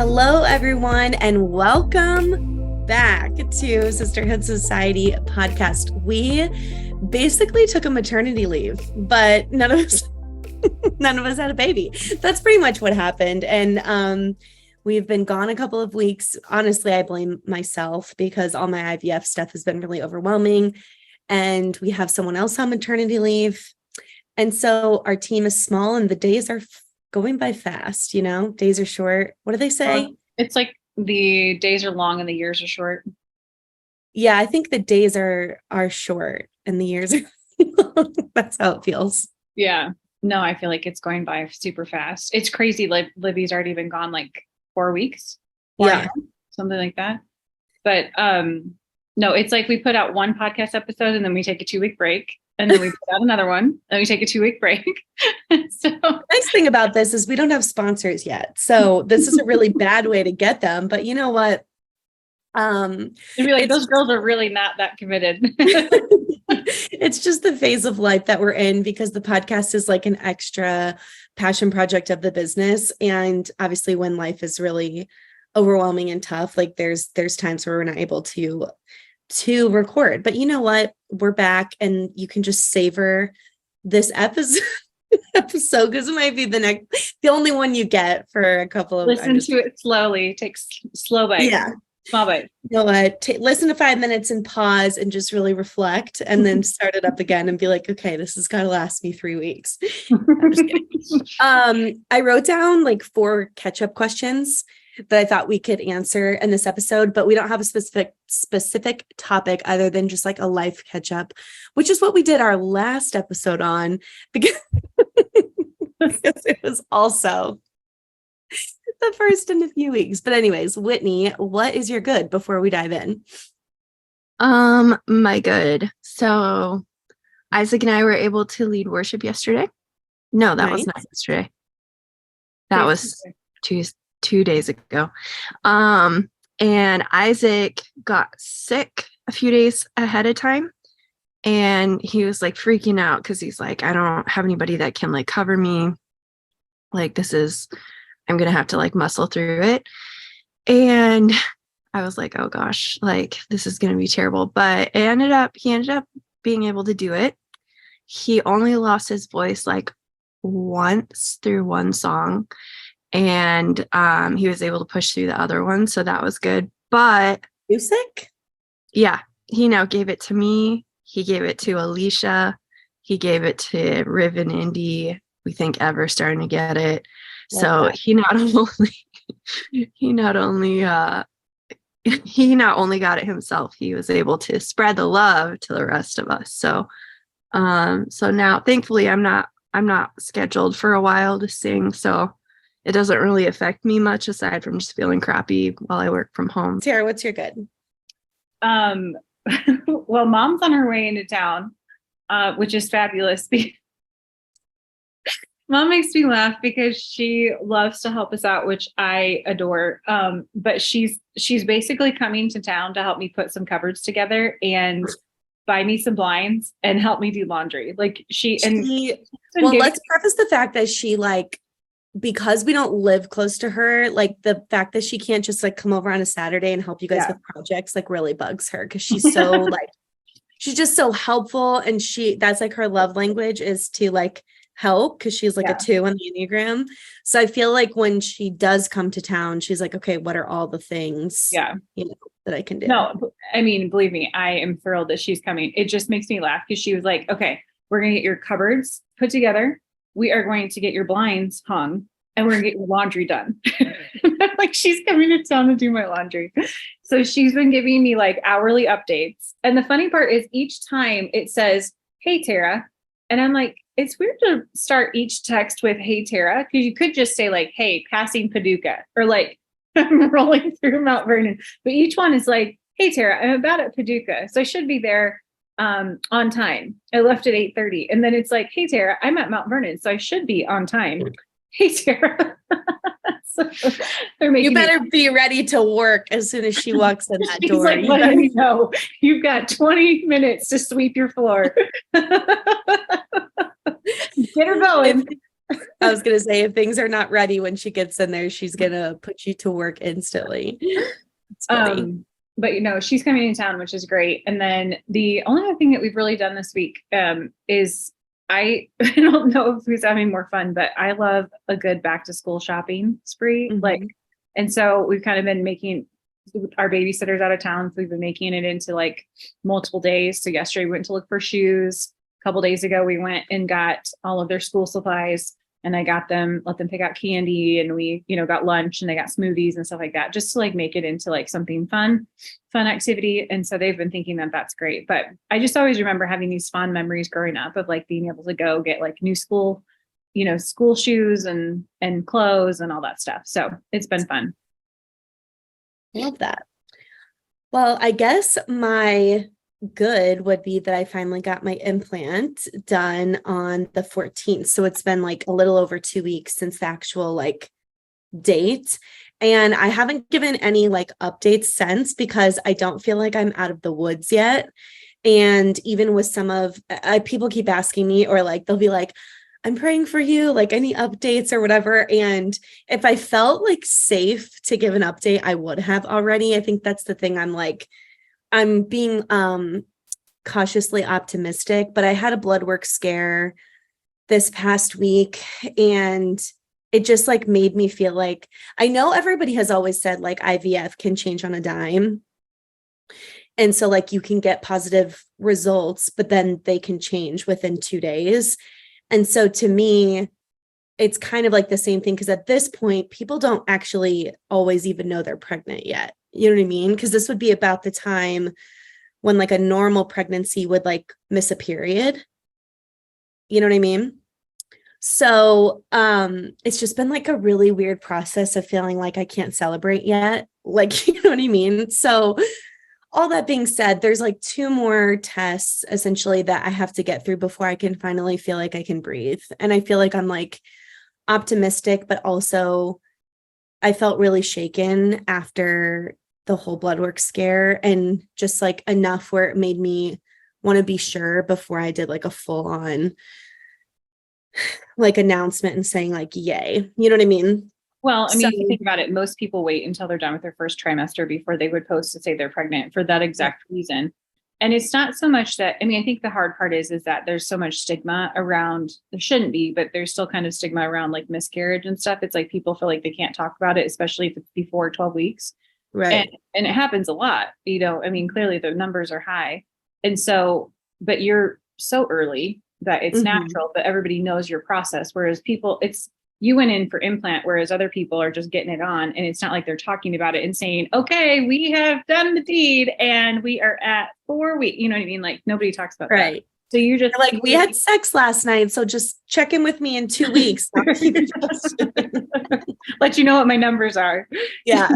Hello, everyone, and welcome back to Sisterhood Society podcast. We basically took a maternity leave, but none of us had a baby. That's pretty much what happened. And we've been gone a couple of weeks. Honestly, I blame myself because all my IVF stuff has been really overwhelming. And we have someone else on maternity leave. And so our team is small and the days are going by fast, days are short. What do they say? It's like the days are long and the years are short. Yeah, I think the days are short and the years are long. That's how it feels. Yeah. No, I feel like it's going by super fast. It's crazy. Like Libby's already been gone like 4 weeks. Yeah. Something like that. But no, it's like we put out one podcast episode and then we take a 2-week break. And then we put out another one, and we take a 2-week break. So the nice thing about this is we don't have sponsors yet. So this is a really bad way to get them. But you know what? It'd be like, those girls are really not that committed. It's just the phase of life that we're in because the podcast is like an extra passion project of the business. And obviously when life is really overwhelming and tough, like there's times where we're not able to record. But you know what? We're back and you can just savor this episode because it might be the only one you get for a couple of Listen to it slowly. Take slow bites. Yeah. Small bites. You know what? Listen to 5 minutes and pause and just really reflect and then start it up again and be like, okay, this has got to last me 3 weeks. I'm just kidding. I wrote down like 4 catch-up questions that I thought we could answer in this episode, but we don't have a specific topic other than just like a life catch up, which is what we did our last episode on because it was also the first in a few weeks. But anyways, Whitney, what is your good before we dive in? My good. So Isaac and I were able to lead worship yesterday. No, that was not yesterday. That was Tuesday. 2 days ago. And Isaac got sick a few days ahead of time. And he was like freaking out because he's like, I don't have anybody that can like cover me. Like I'm going to have to like muscle through it. And I was like, oh gosh, like this is going to be terrible. But he ended up being able to do it. He only lost his voice like once through one song. And he was able to push through the other one. So that was good. But music? Yeah. He now gave it to me. He gave it to Alicia. He gave it to Riv and Indy. We think Ever's starting to get it. So he not only got it himself, he was able to spread the love to the rest of us. So now thankfully I'm not scheduled for a while to sing. So it doesn't really affect me much aside from just feeling crappy while I work from home. Tara, what's your good? Well, Mom's on her way into town, which is fabulous. Mom makes me laugh because she loves to help us out, which I adore. But she's basically coming to town to help me put some cupboards together and buy me some blinds and help me do laundry. Like let's preface the fact that she because we don't live close to her, like the fact that she can't just like come over on a Saturday and help you guys with projects like really bugs her because she's so she's just so helpful. And that's like her love language is to like help because she's like a 2 on the Enneagram. So I feel like when she does come to town, she's like, okay, what are all the things that I can do? No, I mean, believe me, I am thrilled that she's coming. It just makes me laugh because she was like, okay, we're going to get your cupboards put together. We are going to get your blinds hung and we're going to get your laundry done. Like she's coming to town to do my laundry. So she's been giving me like hourly updates. And the funny part is each time it says, hey, Tara. And I'm like, it's weird to start each text with, hey, Tara, because you could just say like, hey, passing Paducah or like I'm rolling through Mount Vernon. But each one is like, hey, Tara, I'm about at Paducah. So I should be there on time. I left at 8:30. And then it's like, hey, Tara, I'm at Mount Vernon. So I should be on time. Hey, Tara. So you better be ready to work as soon as she walks in that door. Like, let me know. You've got 20 minutes to sweep your floor. Get her going. I was going to say, if things are not ready when she gets in there, she's going to put you to work instantly. It's funny. But she's coming in town, which is great. And then the only other thing that we've really done this week is I don't know if who's having more fun, but I love a good back to school shopping spree. Mm-hmm. And so we've kind of been making our babysitter's out of town. So we've been making it into like multiple days. So yesterday we went to look for shoes. A couple days ago, we went and got all of their school supplies, and I let them pick out candy, and we, got lunch, and they got smoothies and stuff like that, just to like make it into like something fun activity. And so they've been thinking that that's great. But I just always remember having these fond memories growing up of like being able to go get like new school shoes and clothes and all that stuff. So it's been fun. Love that. Well, I guess my good would be that I finally got my implant done on the 14th. So it's been like a little over 2 weeks since the actual like date. And I haven't given any like updates since, because I don't feel like I'm out of the woods yet. And even with some of people keep asking me, or like they'll be like, I'm praying for you, like any updates or whatever. And if I felt like safe to give an update, I would have already. I think that's the thing. I'm being cautiously optimistic, but I had a blood work scare this past week, and it just like made me feel like, I know everybody has always said like IVF can change on a dime. And so like you can get positive results, but then they can change within 2 days. And so to me, it's kind of like the same thing, because at this point, people don't actually always even know they're pregnant yet. You know what I mean? Because this would be about the time when like a normal pregnancy would like miss a period. You know what I mean? So it's just been like a really weird process of feeling like I can't celebrate yet. Like, you know what I mean? So all that being said, there's like 2 more tests essentially that I have to get through before I can finally feel like I can breathe. And I feel like I'm like optimistic, but also I felt really shaken after the whole blood work scare, and just like enough where it made me want to be sure before I did like a full on like announcement and saying like, yay, you know what I mean? Well, I mean, if you think about it, most people wait until they're done with their first trimester before they would post to say they're pregnant for that exact reason. And it's not so much that, I mean, I think the hard part is that there's so much stigma around, there shouldn't be, but there's still kind of stigma around like miscarriage and stuff. It's like people feel like they can't talk about it, especially if it's before 12 weeks. Right. And it happens a lot, I mean, clearly the numbers are high. And so, but you're so early that it's natural, but everybody knows your process. Whereas people, you went in for implant, whereas other people are just getting it on, and it's not like they're talking about it and saying, okay, we have done the deed and we are at 4 weeks. You know what I mean? Like nobody talks about that. So you're just like, we had sex last night, so just check in with me in 2 weeks. Let you know what my numbers are. Yeah.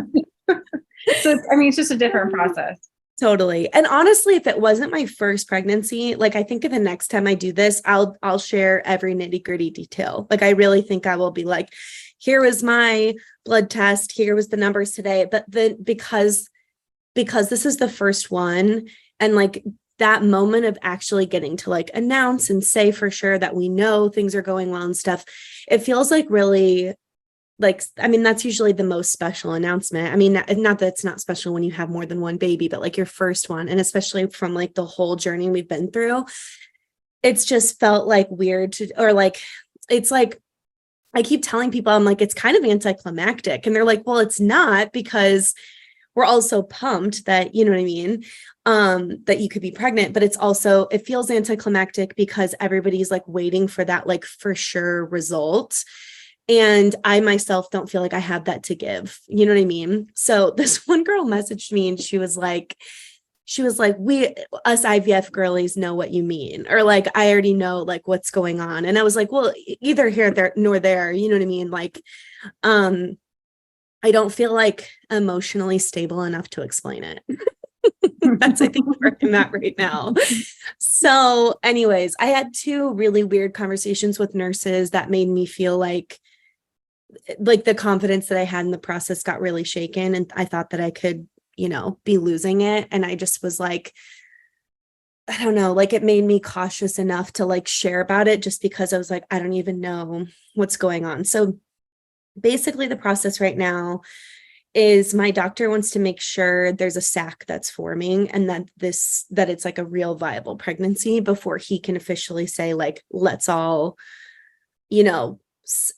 So, I mean, it's just a different process. Totally. And honestly, if it wasn't my first pregnancy, like I think the next time I do this, I'll share every nitty-gritty detail. Like I really think I will be like, here was my blood test, here was the numbers today. But then because this is the first one, and like that moment of actually getting to like announce and say for sure that we know things are going well and stuff, it feels like really like, I mean, that's usually the most special announcement. I mean, not that it's not special when you have more than one baby, but like your first one, and especially from like the whole journey we've been through, it's just felt like weird or like, it's like, I keep telling people, I'm like, it's kind of anticlimactic. And they're like, well, it's not, because we're all so pumped that, you know what I mean? That you could be pregnant, but it's also, it feels anticlimactic because everybody's like waiting for that, like for sure result. And I myself don't feel like I have that to give. You know what I mean? So this one girl messaged me and she was like, we, us IVF girlies know what you mean. Or like, I already know like what's going on. And I was like, well, either here, there, nor there, you know what I mean? Like, I don't feel like emotionally stable enough to explain it. That's, I think, where I'm at right now. So anyways, I had 2 really weird conversations with nurses that made me feel like the confidence that I had in the process got really shaken. And I thought that I could, be losing it. And I just was like, I don't know, like it made me cautious enough to like share about it just because I was like, I don't even know what's going on. So basically the process right now is my doctor wants to make sure there's a sac that's forming and that it's like a real viable pregnancy before he can officially say like, let's all, you know,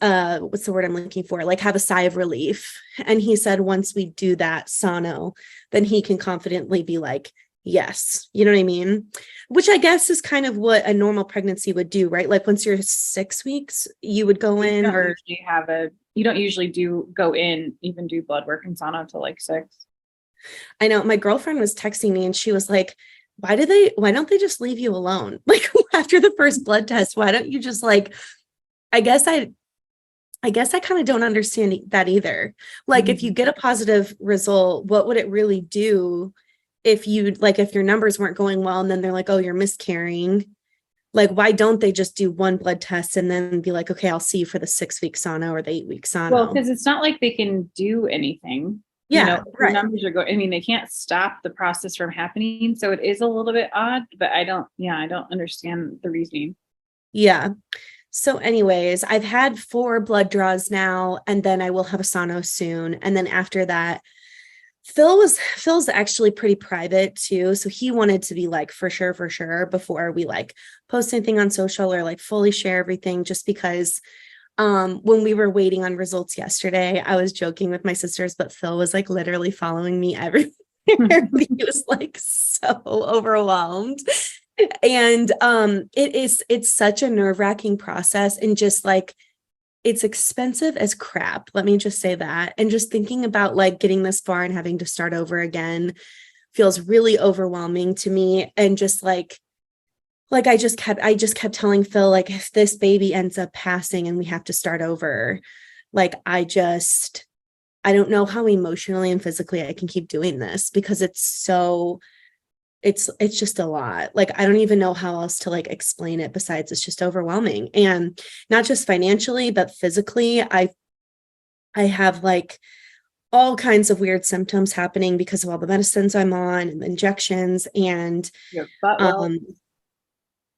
what's the word I'm looking for? Like have a sigh of relief. And he said, once we do that sono, then he can confidently be like, yes, you know what I mean? Which I guess is kind of what a normal pregnancy would do, right? Like once you're 6 weeks, you would go in or you don't usually go in, even do blood work and sauna until like 6. I know my girlfriend was texting me and she was like, why don't they just leave you alone? Like after the first blood test, why don't you just like, I guess I kind of don't understand that either. Like if you get a positive result, what would it really do if your numbers weren't going well and then they're like, oh, you're miscarrying? Like, why don't they just do one blood test and then be like, okay, I'll see you for the 6-week sono or the 8-week sono? Well, because it's not like they can do anything. Yeah, right. Numbers are going. I mean, they can't stop the process from happening. So it is a little bit odd, but I don't understand the reasoning. Yeah. So anyways, I've had 4 blood draws now, and then I will have a sono soon. And then after that, Phil's actually pretty private too. So he wanted to be like, for sure, before we like post anything on social or like fully share everything, just because when we were waiting on results yesterday, I was joking with my sisters, but Phil was like literally following me everywhere. He was like so overwhelmed. And it's such a nerve-wracking process, and just like it's expensive as crap. Let me just say that. And just thinking about like getting this far and having to start over again feels really overwhelming to me. And just like I just kept telling Phil, like, if this baby ends up passing and we have to start over, like, I don't know how emotionally and physically I can keep doing this, because it's just a lot. Like, I don't even know how else to like explain it besides it's just overwhelming. And not just financially, but physically, I have like all kinds of weird symptoms happening because of all the medicines I'm on and the injections. And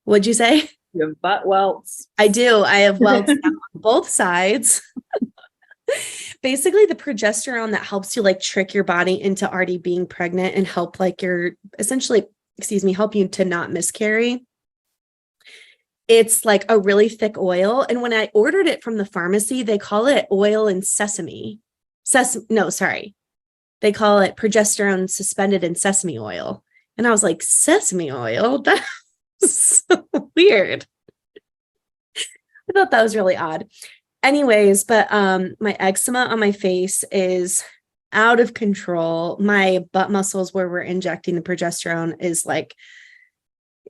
what'd you say? You have butt welts. I do. I have welts on both sides. Basically, the progesterone that helps you like trick your body into already being pregnant and help like help you to not miscarry. It's like a really thick oil. And when I ordered it from the pharmacy, they call it oil and sesame. They call it progesterone suspended in sesame oil. And I was like, sesame oil? That's so weird. I thought that was really odd. Anyways, but my eczema on my face is out of control. My butt muscles where we're injecting the progesterone is like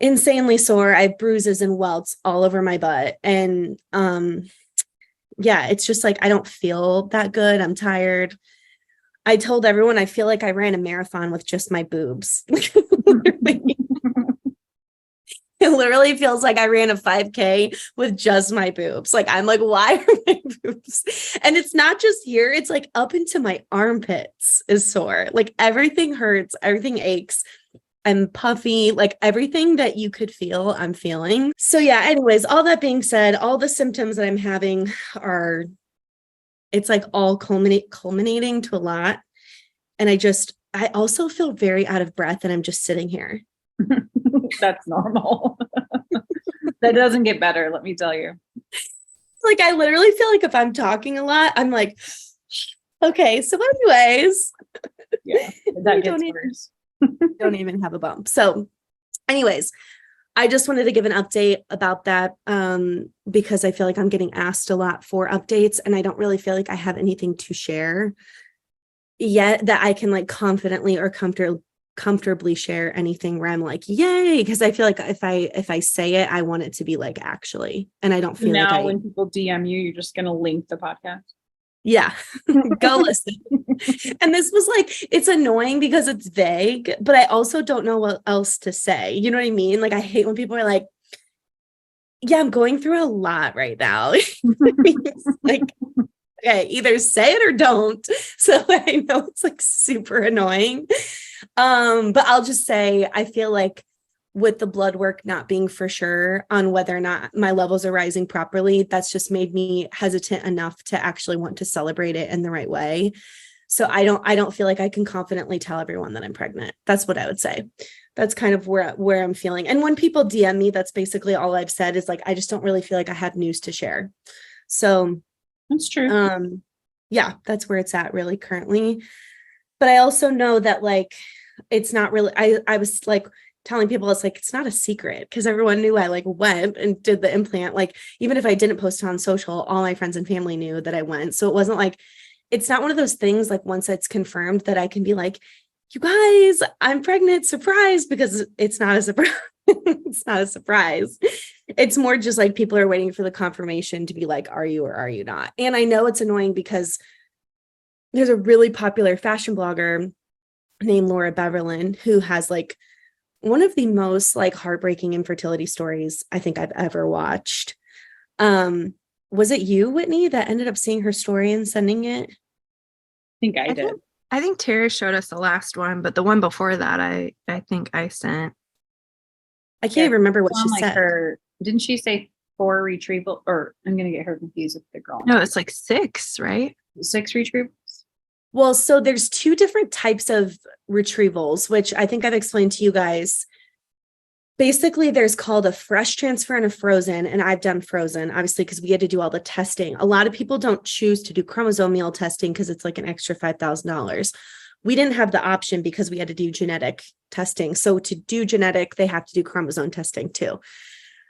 insanely sore. I have bruises and welts all over my butt. And yeah, it's just like I don't feel that good. I'm tired. I told everyone I feel like I ran a marathon with just my boobs. It literally feels like I ran a 5K with just my boobs. Like, I'm like, why are my boobs? And it's not just here. It's like up into my armpits is sore. Like everything hurts. Everything aches. I'm puffy. Like everything that you could feel, I'm feeling. So yeah, anyways, all that being said, all the symptoms that I'm having it's like all culminating to a lot. And I also feel very out of breath, and I'm just sitting here. That's normal. That doesn't get better, let me tell you. Like, I literally feel like if I'm talking a lot, I'm like, okay, so anyways. Yeah, that gets worse. Don't even have a bump. So anyways, I just wanted to give an update about that because I feel like I'm getting asked a lot for updates, and I don't really feel like I have anything to share yet that I can like confidently or comfortably share anything where I'm like, yay, because I feel like if I say it, I want it to be like actually, and I don't feel now when people DM you, you're just gonna link the podcast. Yeah, go listen. And this was like, it's annoying because it's vague, but I also don't know what else to say. You know what I mean? Like, I hate when people are like, yeah, I'm going through a lot right now. Like, okay, either say it or don't. So I know it's like super annoying. But I'll just say, I feel like with the blood work not being for sure on whether or not my levels are rising properly, that's just made me hesitant enough to actually want to celebrate it in the right way. So I don't feel like I can confidently tell everyone that I'm pregnant. That's what I would say. That's kind of where I'm feeling. And when people DM me, that's basically all I've said is like, I just don't really feel like I have news to share. So That's true. Yeah, that's where it's at really currently. But I also know that like, it's not really, I was like telling people, it's like, it's not a secret because everyone knew I like went and did the implant. Like, even if I didn't post it on social, all my friends and family knew that I went. So it wasn't like, it's not one of those things like once it's confirmed that I can be like, you guys, I'm pregnant, surprise, because it's not a surprise. It's not a surprise. It's more just like people are waiting for the confirmation to be like, are you or are you not? And I know it's annoying because there's a really popular fashion blogger named Laura Beverlin who has like one of the most like heartbreaking infertility stories I think I've ever watched. Was it you, Whitney, that ended up seeing her story and sending it? I think I did. I think Tara showed us the last one, but the one before that, I think I sent. I can't even remember what she like said. Didn't she say 4 retrieval? Or I'm gonna get her confused with the girl. No, it's like 6, right? 6 retrievals. Well, so there's 2 different types of retrievals, which I think I've explained to you guys. Basically, there's called a fresh transfer and a frozen, and I've done frozen, obviously, because we had to do all the testing. A lot of people don't choose to do chromosomal testing because it's like an extra $5,000. We didn't have the option because we had to do genetic testing. So to do genetic, they have to do chromosome testing too.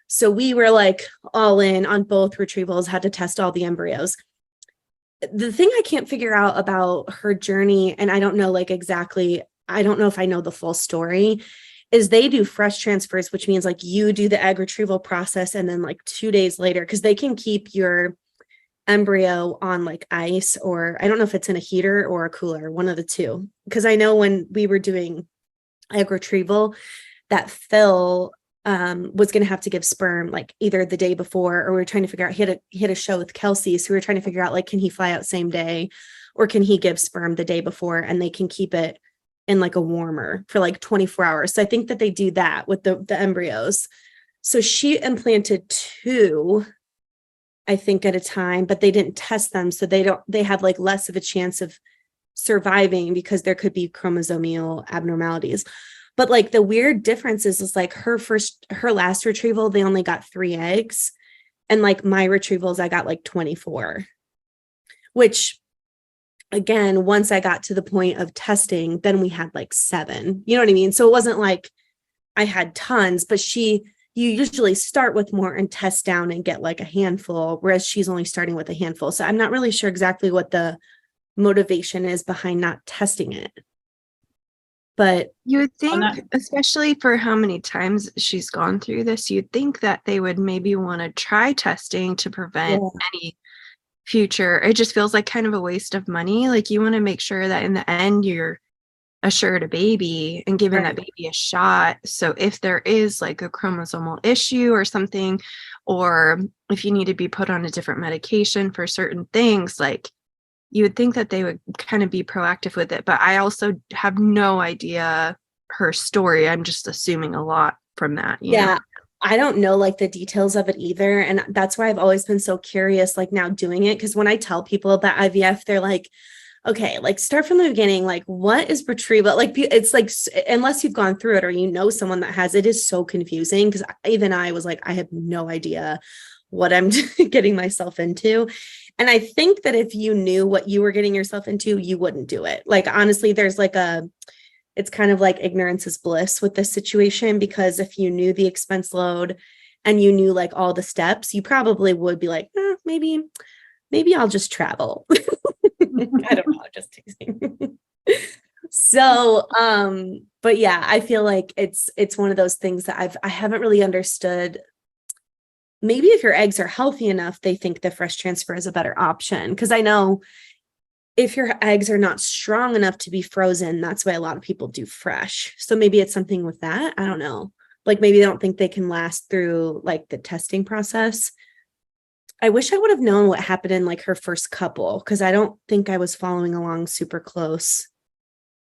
So we were like all in on both retrievals, had to test all the embryos. The thing I can't figure out about her journey, and I don't know like exactly, I don't know if I know the full story, is they do fresh transfers, which means like you do the egg retrieval process and then like 2 days later, because they can keep your embryo on like ice, or I don't know if it's in a heater or a cooler, one of the two. Because I know when we were doing egg retrieval, that Phil was going to have to give sperm like either the day before, or we were trying to figure out, he had a show with Kelsey. So we were trying to figure out like, can he fly out same day or can he give sperm the day before and they can keep it in like a warmer for like 24 hours. So I think that they do that with the embryos. So she implanted 2, I think, at a time, but they didn't test them. So they have like less of a chance of surviving because there could be chromosomal abnormalities. But like the weird difference is like her last retrieval, they only got 3 eggs. And like my retrievals, I got like 24, which again, once I got to the point of testing, then we had like 7, you know what I mean? So it wasn't like I had tons, but you usually start with more and test down and get like a handful, whereas she's only starting with a handful. So I'm not really sure exactly what the motivation is behind not testing it. But you would think, especially for how many times she's gone through this, you'd think that they would maybe want to try testing to prevent any future. It just feels like kind of a waste of money. Like you want to make sure that in the end you're assured a baby and giving that baby a shot. So if there is like a chromosomal issue or something, or if you need to be put on a different medication for certain things, like you would think that they would kind of be proactive with it. But I also have no idea her story. I'm just assuming a lot from that. You know? I don't know like the details of it either. And that's why I've always been so curious, like now doing it. Because when I tell people about IVF, they're like, okay, like start from the beginning. Like, what is retrieval? Like, it's like, unless you've gone through it or you know someone that has, it is so confusing. Because even I was like, I have no idea what I'm getting myself into. And I think that if you knew what you were getting yourself into, you wouldn't do it. Like, honestly, there's like it's kind of like ignorance is bliss with this situation, because if you knew the expense load and you knew like all the steps, you probably would be like, maybe I'll just travel. I don't know, just teasing. So, but yeah, I feel like it's one of those things that I haven't really understood. Maybe if your eggs are healthy enough, they think the fresh transfer is a better option. Because I know if your eggs are not strong enough to be frozen, that's why a lot of people do fresh. So maybe it's something with that. I don't know. Like maybe they don't think they can last through like the testing process. I wish I would have known what happened in like her first couple, because I don't think I was following along super close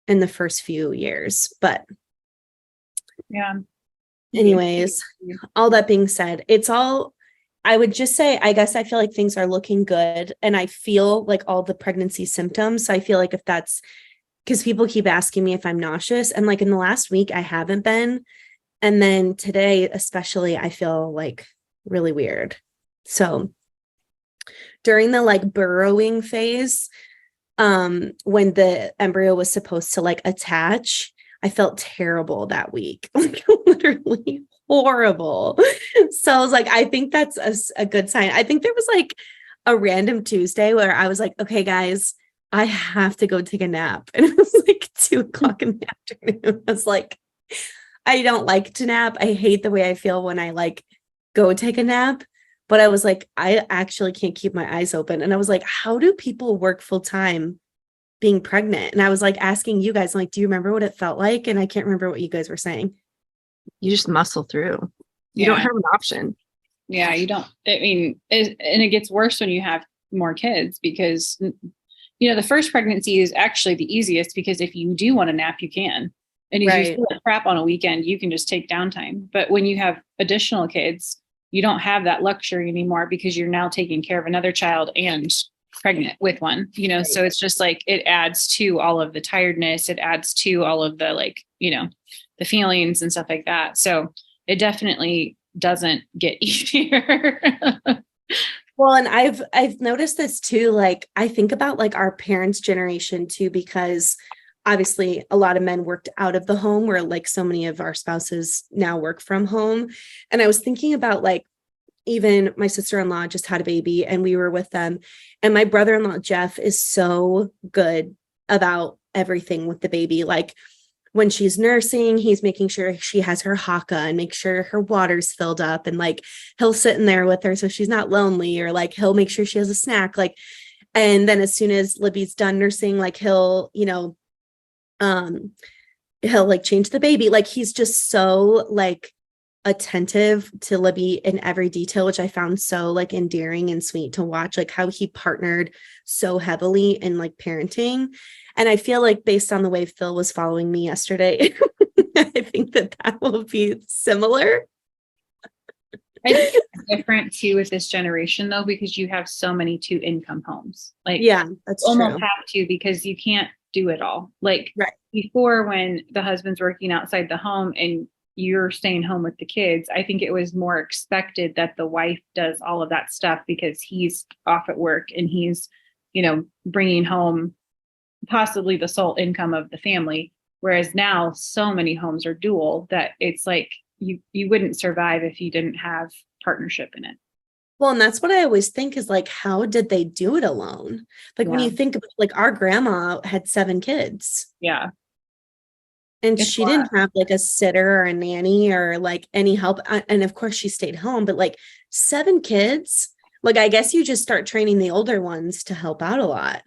in the first few years. But yeah, anyways, all that being said, I would just say, I guess I feel like things are looking good, and I feel like all the pregnancy symptoms. So I feel like if that's because people keep asking me if I'm nauseous, and like in the last week, I haven't been. And then today, especially, I feel like really weird. So during the like burrowing phase, when the embryo was supposed to like attach, I felt terrible that week, like literally horrible. So I was like, I think that's a good sign. I think there was like a random Tuesday where I was like, okay, guys, I have to go take a nap. And it was like 2:00 in the afternoon. I was like, I don't like to nap. I hate the way I feel when I like go take a nap. But I was like, I actually can't keep my eyes open. And I was like, how do people work full time being pregnant? And I was like asking you guys, I'm like, do you remember what it felt like? And I can't remember what you guys were saying. You just muscle through. You don't have an option. Yeah, you don't. I mean, and it gets worse when you have more kids because, the first pregnancy is actually the easiest because if you do want to nap, you can. And if you feel like crap on a weekend, you can just take downtime. But when you have additional kids, you don't have that luxury anymore because you're now taking care of another child and pregnant with one, so it's just like it adds to all of the tiredness. It adds to all of the like, the feelings and stuff like that. So it definitely doesn't get easier. Well, and I've noticed this too. Like I think about like our parents' generation too, because obviously a lot of men worked out of the home where like so many of our spouses now work from home. And I was thinking about like, even my sister-in-law just had a baby and we were with them. And my brother-in-law, Jeff, is so good about everything with the baby. Like when she's nursing, he's making sure she has her haka and make sure her water's filled up. And like, he'll sit in there with her so she's not lonely, or like, he'll make sure she has a snack. Like, and then as soon as Libby's done nursing, like he'll like change the baby. Like he's just so like attentive to Libby in every detail, which I found so like endearing and sweet to watch, like how he partnered so heavily in like parenting. And I feel like based on the way Phil was following me yesterday, I think that will be similar. I think it's different too with this generation though, because you have so many 2-income homes. Like, yeah, that's almost true. have to, because you can't do it all. Like before, when the husband's working outside the home and you're staying home with the kids, I think it was more expected that the wife does all of that stuff because he's off at work and he's, bringing home possibly the sole income of the family. Whereas now so many homes are dual that it's like you wouldn't survive if you didn't have partnership in it. Well, and that's what I always think is like, how did they do it alone? Like when you think about like our grandma had 7 kids. Yeah. And she didn't have like a sitter or a nanny or like any help. And of course she stayed home, but like 7 kids, like, I guess you just start training the older ones to help out a lot.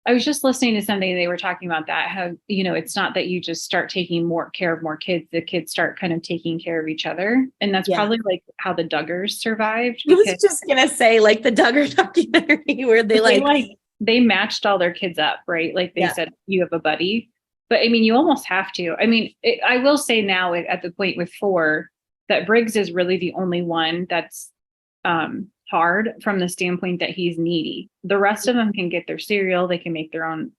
I was just listening to something, they were talking about that, how, it's not that you just start taking more care of more kids, the kids start kind of taking care of each other. And that's probably like how the Duggars survived. I was just going to say like the Duggar documentary where they matched all their kids up, right? Like they said, you have a buddy. But I mean, you almost have to. I mean, I will say now at the point with 4 that Briggs is really the only one that's hard from the standpoint that he's needy. The rest of them can get their cereal. They can make their own,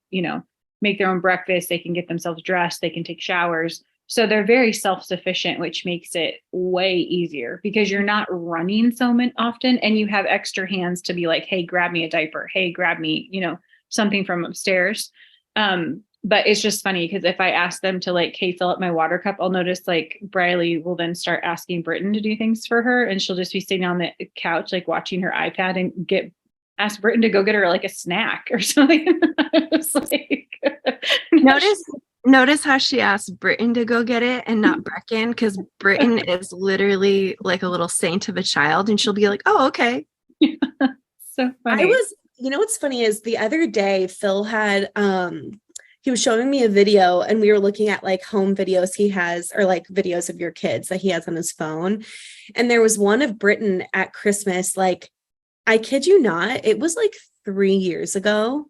make their own breakfast. They can get themselves dressed. They can take showers. So they're very self-sufficient, which makes it way easier because you're not running so often and you have extra hands to be like, hey, grab me a diaper. Hey, grab me, something from upstairs. But it's just funny because if I ask them to like, hey, fill up my water cup, I'll notice like Briley will then start asking Britton to do things for her. And she'll just be sitting on the couch, like watching her iPad and ask Britton to go get her like a snack or something. It's like, notice how she asked Britton to go get it and not Brecken, because Britton is literally like a little saint of a child. And she'll be like, oh, okay. So funny. What's funny is the other day, Phil had, he was showing me a video and we were looking at like home videos he has, or like videos of your kids that he has on his phone. And there was one of Britton at Christmas. Like, I kid you not, it was like 3 years ago.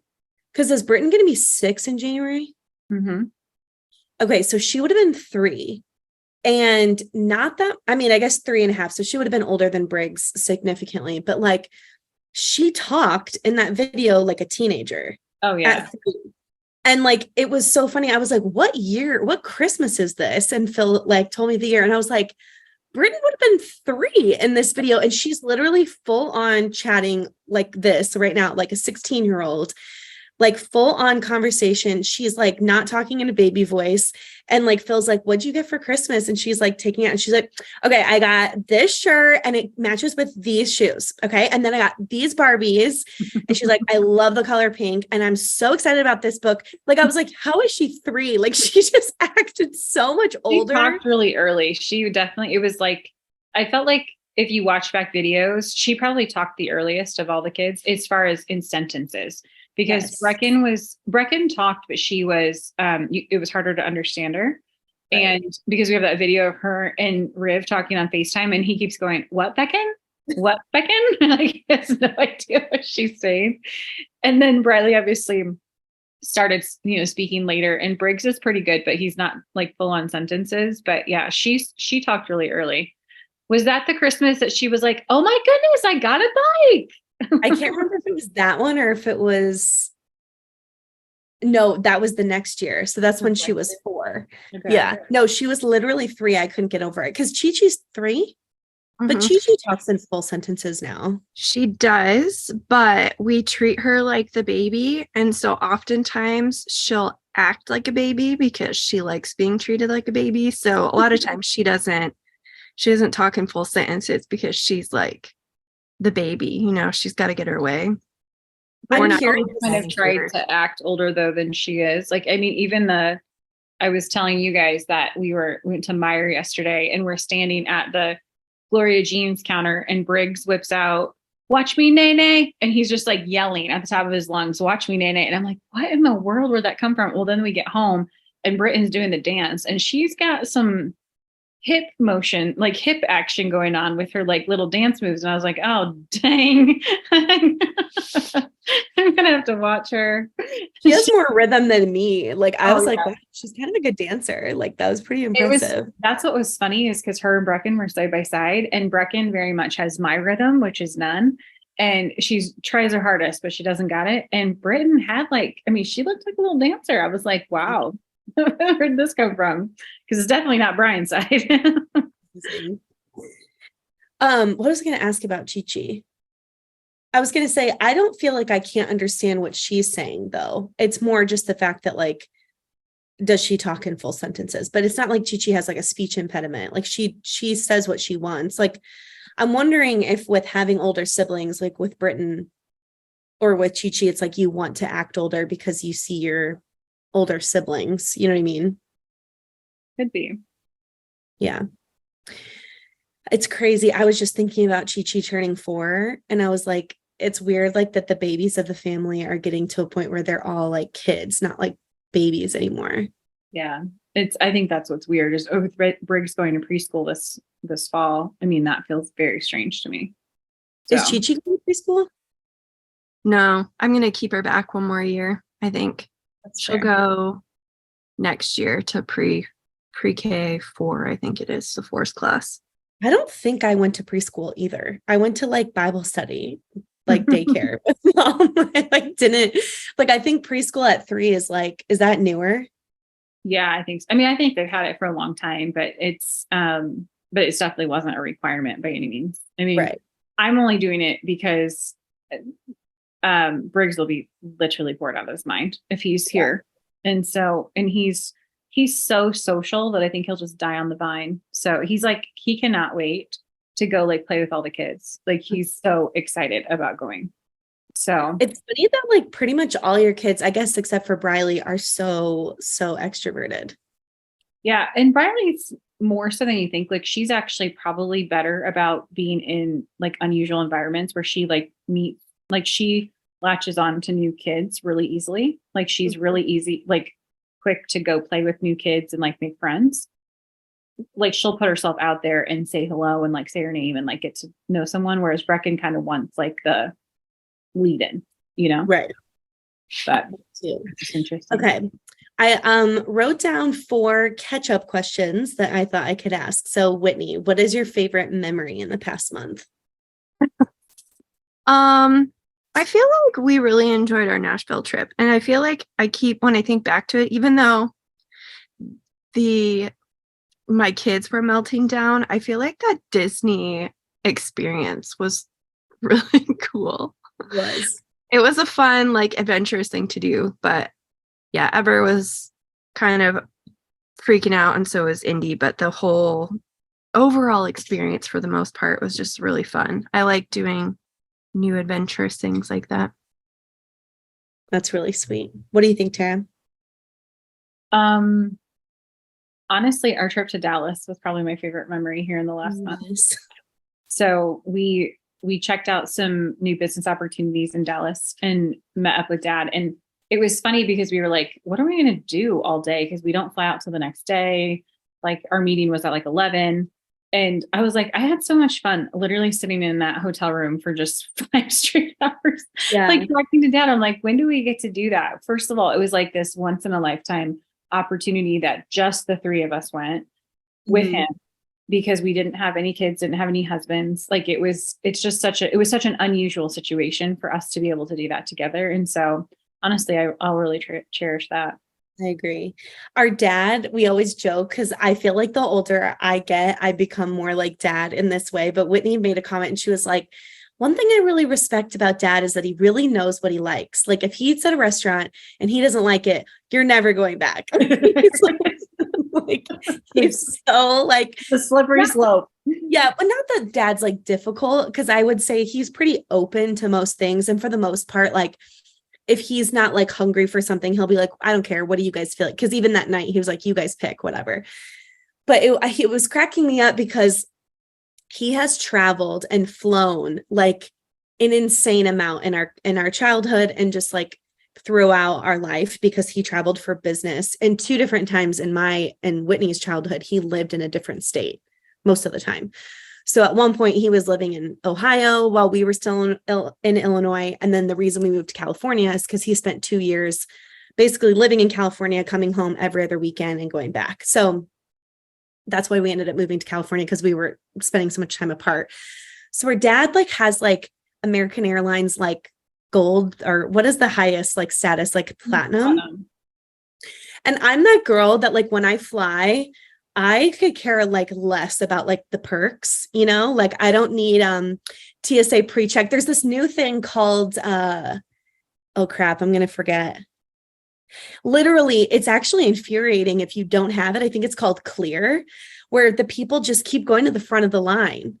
Cause is Britton going to be 6 in January? Mm-hmm. Okay. So she would have been 3. And not that, I mean, I guess 3.5. So she would have been older than Briggs significantly, but like she talked in that video like a teenager. Oh yeah. At 3. And like it was so funny. I was like, what year, what Christmas is this? And Phil like told me the year. And I was like, Brittany would have been 3 in this video. And she's literally full on chatting like this right now, like a 16-year-old, like full on conversation. She's like not talking in a baby voice. And like Phil's like, what'd you get for Christmas? And she's like taking it and she's like, okay, I got this shirt and it matches with these shoes. Okay. And then I got these Barbies. And she's like, I love the color pink. And I'm so excited about this book. Like, I was like, how is she 3? Like, she just acted so much older. She talked really early. She definitely, it was like, I felt like if you watch back videos, she probably talked the earliest of all the kids as far as in sentences. Because Yes. Brecken talked, but she was, it was harder to understand her. Right. And because we have that video of her and Riv talking on FaceTime and he keeps going, what, Becken? What, Becken? Like, he has no idea what she's saying. And then Briley obviously started, speaking later, and Briggs is pretty good, but he's not like full on sentences. But yeah, she talked really early. Was that the Christmas that she was like, oh my goodness, I got a bike? I can't remember if it was that one or if it was, no, that was the next year. So that's when she was 4. Okay. Yeah. No, she was literally 3. I couldn't get over it because Chi-Chi's 3, but Chi-Chi talks in full sentences now. She does, but we treat her like the baby. And so oftentimes she'll act like a baby because she likes being treated like a baby. So a lot of times she doesn't talk in full sentences because she's like the baby, she's got to get her way. I'm curious, kind of tried to act older though than she is. Like, I mean, even I was telling you guys that we went to Meijer yesterday and we're standing at the Gloria Jeans counter and Briggs whips out, watch me, nay, nay. And he's just like yelling at the top of his lungs, watch me, nay, nay. And I'm like, what in the world would that come from? Well, then we get home and Britton's doing the dance and she's got some hip motion, like hip action going on with her like little dance moves. And I was like, oh, dang. I'm going to have to watch her. She has more rhythm than me. Like, I was like, wow, she's kind of a good dancer. Like, that was pretty impressive. That's what was funny is because her and Brecken were side by side and Brecken very much has my rhythm, which is none. And she tries her hardest, but she doesn't got it. And Britton had she looked like a little dancer. I was like, wow. Where did this come from? Because it's definitely not Brian's side. What was I going to ask about Chi-Chi? I was going to say, I don't feel like I can't understand what she's saying, though. It's more just the fact that, like, does she talk in full sentences? But it's not like Chi-Chi has like a speech impediment. Like she says what she wants. Like, I'm wondering if with having older siblings, like with Britton or with Chi-Chi, it's like you want to act older because you see your older siblings, you know what I mean? Could be. Yeah. It's crazy. I was just thinking about Chi-Chi turning 4 and I was like, it's weird like that the babies of the family are getting to a point where they're all like kids, not like babies anymore. Yeah. I think that's what's weird is with Briggs going to preschool this fall. I mean, that feels very strange to me. So. Is Chi-Chi going to preschool? No, I'm going to keep her back one more year, I think. She'll go next year to pre-K 4, I think it is, the 4th class. I don't think I went to preschool either. I went to like Bible study, like daycare. I didn't like, I think preschool at 3 is that newer? Yeah, I think so. I mean, I think they've had it for a long time, but it definitely wasn't a requirement by any means. I mean, right. I'm only doing it because Briggs will be literally bored out of his mind if he's here. And so, and he's so social that I think he'll just die on the vine. So he's like, he cannot wait to go like play with all the kids. Like he's so excited about going. So it's funny that like pretty much all your kids, I guess, except for Briley, are so extroverted. Yeah. And Briley's more so than you think. Like she's actually probably better about being in like unusual environments where she like meets, like she latches on to new kids really easily. Like she's really easy, like quick to go play with new kids and like make friends. Like she'll put herself out there and say hello and like say her name and like get to know someone. Whereas Brecken kind of wants like the lead in, Right. But it's interesting. Okay. I wrote down 4 catch-up questions that I thought I could ask. So Whitney, what is your favorite memory in the past month? I feel like we really enjoyed our Nashville trip. And I feel like when I think back to it, even though my kids were melting down, I feel like that Disney experience was really cool. It was a fun, like, adventurous thing to do. But yeah, Ever was kind of freaking out, and so was Indy. But the whole overall experience, for the most part, was just really fun. I like doing new adventurous things like that. That's really sweet. What do you think, Tara? Honestly, our trip to Dallas was probably my favorite memory here in the last month. So we checked out some new business opportunities in Dallas and met up with Dad. And it was funny because we were like, what are we going to do all day? Because we don't fly out till the next day. Like, our meeting was at like 11. And I was like, I had so much fun literally sitting in that hotel room for just 5 straight hours. Yeah. Like, talking to Dad, I'm like, when do we get to do that? First of all, it was like this once in a lifetime opportunity that just the 3 of us went with him, because we didn't have any kids, didn't have any husbands. Like, it was such an unusual situation for us to be able to do that together. And so honestly, I'll really cherish that. I agree. Our dad, we always joke, because I feel like the older I get, I become more like Dad in this way. But Whitney made a comment and she was like, one thing I really respect about Dad is that he really knows what he likes. Like, if he eats at a restaurant and he doesn't like it, you're never going back. He's so like the slippery slope. Yeah, but not that Dad's like difficult, because I would say he's pretty open to most things. And for the most part, like, if he's not like hungry for something, he'll be like, I don't care. What do you guys feel like? Because even that night he was like, you guys pick whatever. But it was cracking me up because he has traveled and flown like an insane amount in our childhood, and just like throughout our life, because he traveled for business. And 2 different times in my and Whitney's childhood, he lived in a different state most of the time. So at one point he was living in Ohio while we were still in Illinois. And then the reason we moved to California is because he spent 2 years basically living in California, coming home every other weekend and going back. So that's why we ended up moving to California, because we were spending so much time apart. So our dad like has like American Airlines, like gold, or what is the highest like status, like platinum. And I'm that girl that like when I fly, I could care like less about like the perks, like I don't need TSA pre-check. There's this new thing called oh crap, I'm gonna forget. Literally, it's actually infuriating if you don't have it. I think it's called Clear, where the people just keep going to the front of the line.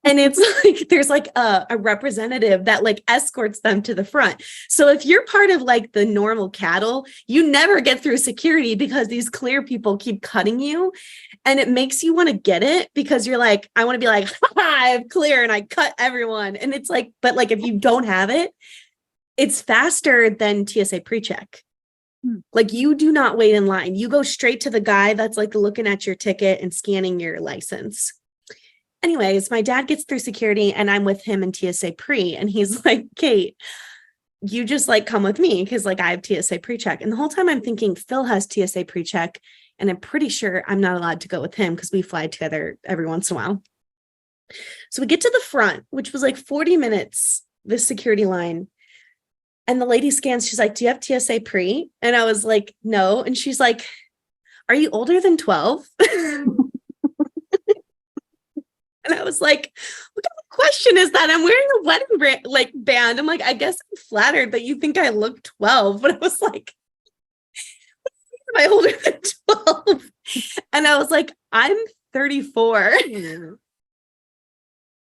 And it's like, there's like a representative that like escorts them to the front. So if you're part of like the normal cattle, you never get through security, because these Clear people keep cutting you. And it makes you want to get it, because you're like, I want to be like, I have Clear and I cut everyone. And it's like, but like, if you don't have it, it's faster than TSA pre-check. Like, you do not wait in line. You go straight to the guy that's like looking at your ticket and scanning your license. Anyways, my dad gets through security and I'm with him in TSA pre, and he's like, Kait, you just like come with me, because like I have TSA pre-check. And the whole time I'm thinking Phil has TSA pre-check, and I'm pretty sure I'm not allowed to go with him because we fly together every once in a while. So we get to the front, which was like 40 minutes, this security line. And the lady scans, she's like, do you have TSA pre? And I was like, no. And she's like, are you older than 12? And I was like, what kind of question is that? I'm wearing a wedding band. I'm like, I guess I'm flattered that you think I look 12. But I was like, am I older than 12? And I was like, I'm 34.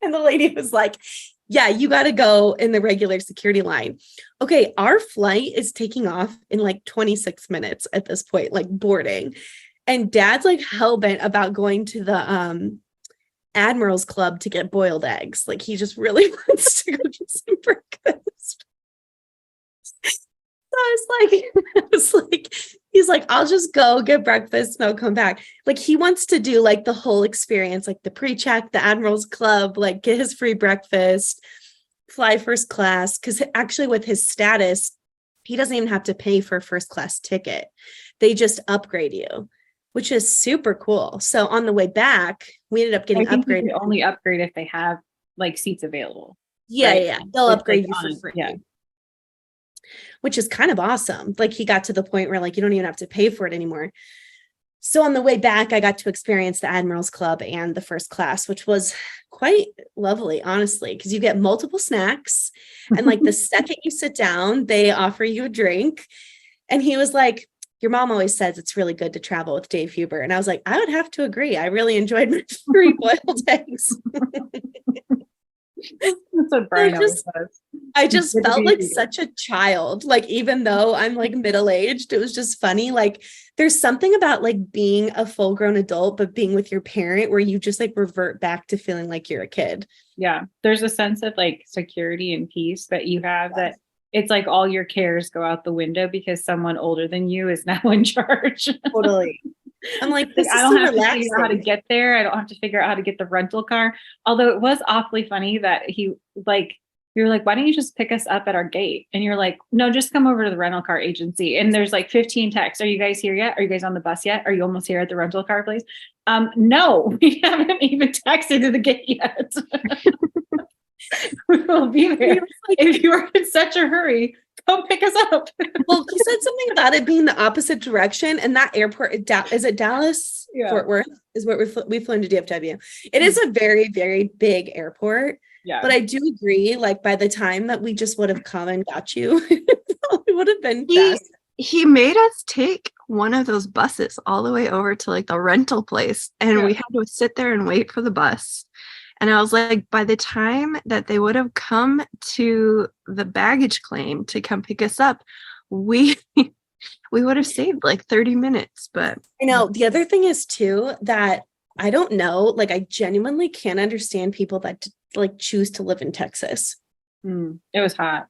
And the lady was like, yeah, you got to go in the regular security line. Okay, our flight is taking off in like 26 minutes at this point, like boarding. And Dad's like hell-bent about going to the Admiral's Club to get boiled eggs. Like, he just really wants to go get some breakfast. So I was like, he's like, I'll just go get breakfast and I'll come back. Like, he wants to do like the whole experience, like the pre-check, the Admiral's Club, like get his free breakfast, fly first class. Because actually with his status, he doesn't even have to pay for a first class ticket. They just upgrade you, which is super cool. So on the way back, we ended up getting I think you upgraded. can only upgrade if they have like seats available. Yeah, right? yeah. They'll It's upgrade like you for free. Yeah. Which is kind of awesome. Like he got to the point where like you don't even have to pay for it anymore. So on the way back, I got to experience the Admirals Club and the first class, which was quite lovely, honestly, because you get multiple snacks. And like the second you sit down, they offer you a drink. And he was like, your mom always says it's really good to travel with Dave Huber. And I was like, I would have to agree. I really enjoyed my 3 boiled eggs. That's what Brian always says. I just felt like such a child. Like, even though I'm like middle-aged, it was just funny. Like, there's something about like being a full-grown adult, but being with your parent where you just like revert back to feeling like you're a kid. Yeah. There's a sense of like security and peace that you have that it's like all your cares go out the window because someone older than you is now in charge. Totally. I'm like, this I is don't so have to relaxing. figure out how to get there. I don't have to figure out how to get the rental car. Although it was awfully funny that you were like, why don't you just pick us up at our gate? And you're like, no, just come over to the rental car agency. And there's like 15 texts. Are you guys here yet? Are you guys on the bus yet? Are you almost here at the rental car place? No, we haven't even texted to the gate yet. We will be there. If you are in such a hurry, come pick us up. Well, he said something about it being the opposite direction, and that airport is it Dallas? Yeah. Fort Worth is what we flew into DFW. It is a very, very big airport. Yeah. But I do agree, like by the time that we just would have come and got you, it probably would have been fast. He made us take one of those buses all the way over to like the rental place, and we had to sit there and wait for the bus. And I was like, by the time that they would have come to the baggage claim to come pick us up, we would have saved like 30 minutes. But I know the other thing is too that I don't know, like I genuinely can't understand people that like choose to live in Texas. It was hot.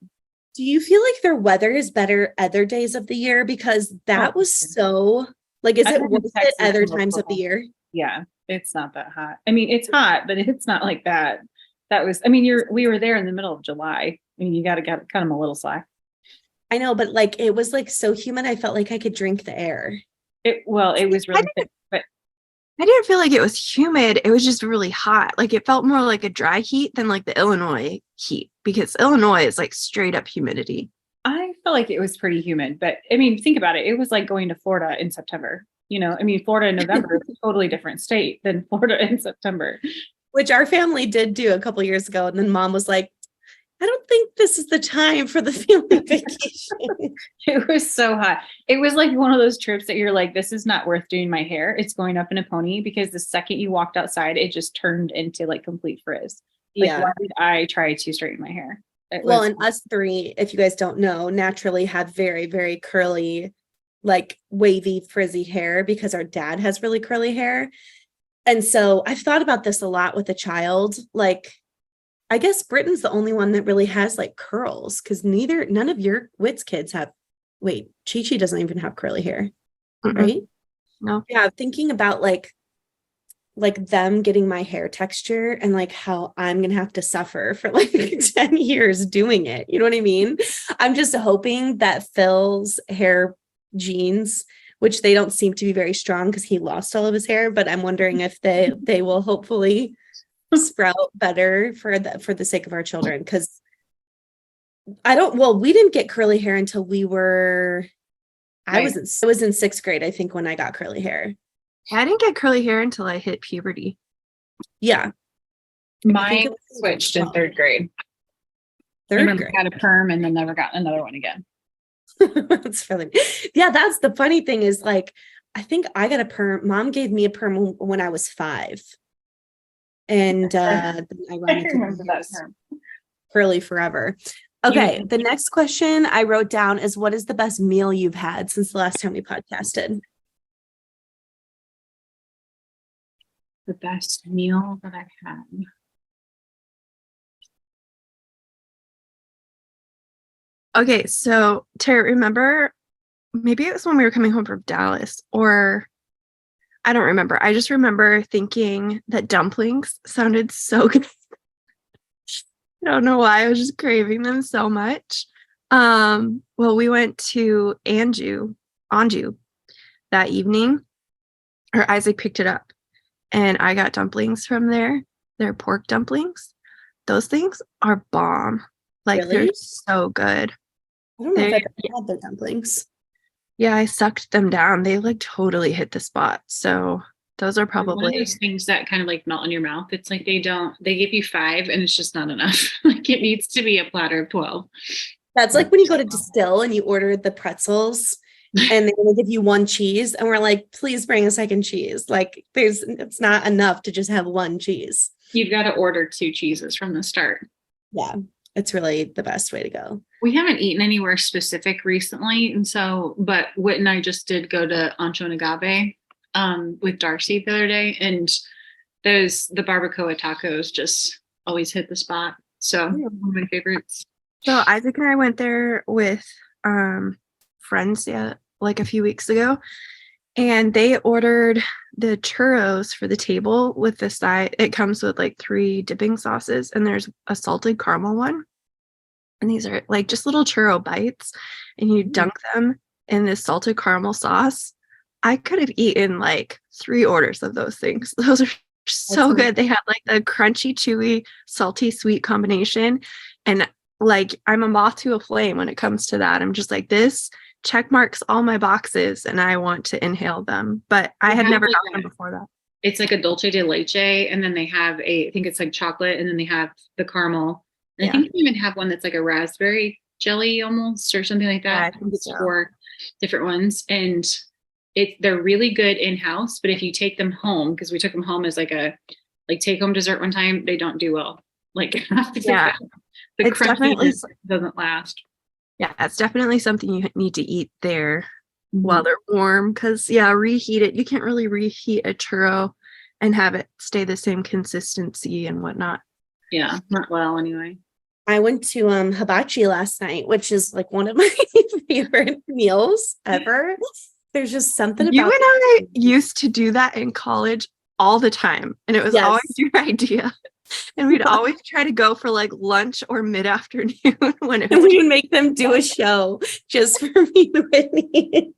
Do you feel like their weather is better other days of the year? Because that was so like, is it worth it other times of the year? Yeah, it's not that hot. I mean, it's hot, but it's not like that. That was, I mean, we were there in the middle of July. I mean, you got to cut them a little slack. I know, but like, it was like so humid. I felt like I could drink the air. It was really thick, but I didn't feel like it was humid. It was just really hot. Like it felt more like a dry heat than like the Illinois heat, because Illinois is like straight up humidity. I felt like it was pretty humid, but I mean, think about it. It was like going to Florida in September. You know, I mean, Florida in November is a totally different state than Florida in September. Which our family did do a couple of years ago. And then mom was like, I don't think this is the time for the family vacation. It was so hot. It was like one of those trips that you're like, this is not worth doing my hair. It's going up in a pony, because the second you walked outside, it just turned into like complete frizz. Like, why did I try to straighten my hair? Well, and us three, if you guys don't know, naturally have very, very curly, like wavy, frizzy hair because our dad has really curly hair. And so I've thought about this a lot with a child. Like, I guess Britain's the only one that really has like curls, because none of your Wits kids have. Wait, Chi-Chi doesn't even have curly hair, right? No. Yeah, thinking about like them getting my hair texture and like how I'm gonna have to suffer for like 10 years doing it. You know what I mean? I'm just hoping that Phil's hair genes, which they don't seem to be very strong because he lost all of his hair, but I'm wondering if they will hopefully sprout better for the sake of our children. Because we didn't get curly hair until I was in 6th grade, I think, when I got curly hair. I didn't get curly hair until I hit puberty. Yeah. Mine switched in 3rd grade. Third grade. I got a perm and then never got another one again. That's funny. Yeah, that's the funny thing is like, I think I got a perm. Mom gave me a perm when I was 5. And I remember that term. Curly forever. Okay, the next question I wrote down is, what is the best meal you've had since the last time we podcasted? The best meal that I've had. Okay, so Terry, remember, maybe it was when we were coming home from Dallas, or I don't remember. I just remember thinking that dumplings sounded so good. I don't know why. I was just craving them so much. Well, we went to Anju that evening, or Isaac picked it up, and I got dumplings from there. They're pork dumplings. Those things are bomb. Like Really? they're so good. I don't know if I've ever had their dumplings. Yeah, I sucked them down. They like totally hit the spot. So those are One of probably those things that kind of like melt in your mouth. It's like they give you 5 and it's just not enough. Like it needs to be a platter of 12. That's like when you go to Distill and you order the pretzels and they only give you 1 cheese and we're like, please bring a second cheese. Like it's not enough to just have 1 cheese. You've got to order 2 cheeses from the start. Yeah, it's really the best way to go. We haven't eaten anywhere specific recently. And so, but Whit and I just did go to Ancho and Agave with Darcy the other day. And the barbacoa tacos just always hit the spot. So one of my favorites. So Isaac and I went there with friends like a few weeks ago, and they ordered the churros for the table with the side. It comes with like 3 dipping sauces, and there's a salted caramel one. And these are like just little churro bites, and you dunk them in this salted caramel sauce. I could have eaten like 3 orders of those things. Those are so good. They had like the crunchy, chewy, salty, sweet combination. And like I'm a moth to a flame when it comes to that. I'm just like, this check marks all my boxes and I want to inhale them. But I had never gotten them before that. It's like a dulce de leche, and then they have I think it's like chocolate, and then they have the caramel. And I think they even have one that's like a raspberry jelly almost or something like that. Yeah, I think it's so. 4 different ones. And they're really good in-house, but if you take them home, because we took them home as like a take home dessert one time, they don't do well. Like yeah, the it's definitely doesn't last. Yeah, it's definitely something you need to eat there while they're warm, because reheat it. You can't really reheat a churro and have it stay the same consistency and whatnot. Yeah, not well anyway. I went to hibachi last night, which is like one of my favorite meals ever. There's just something about you and I used to do that in college all the time, and it was always your idea. And we'd always try to go for like lunch or mid-afternoon when it was. We would make them do a show just for me and Whitney.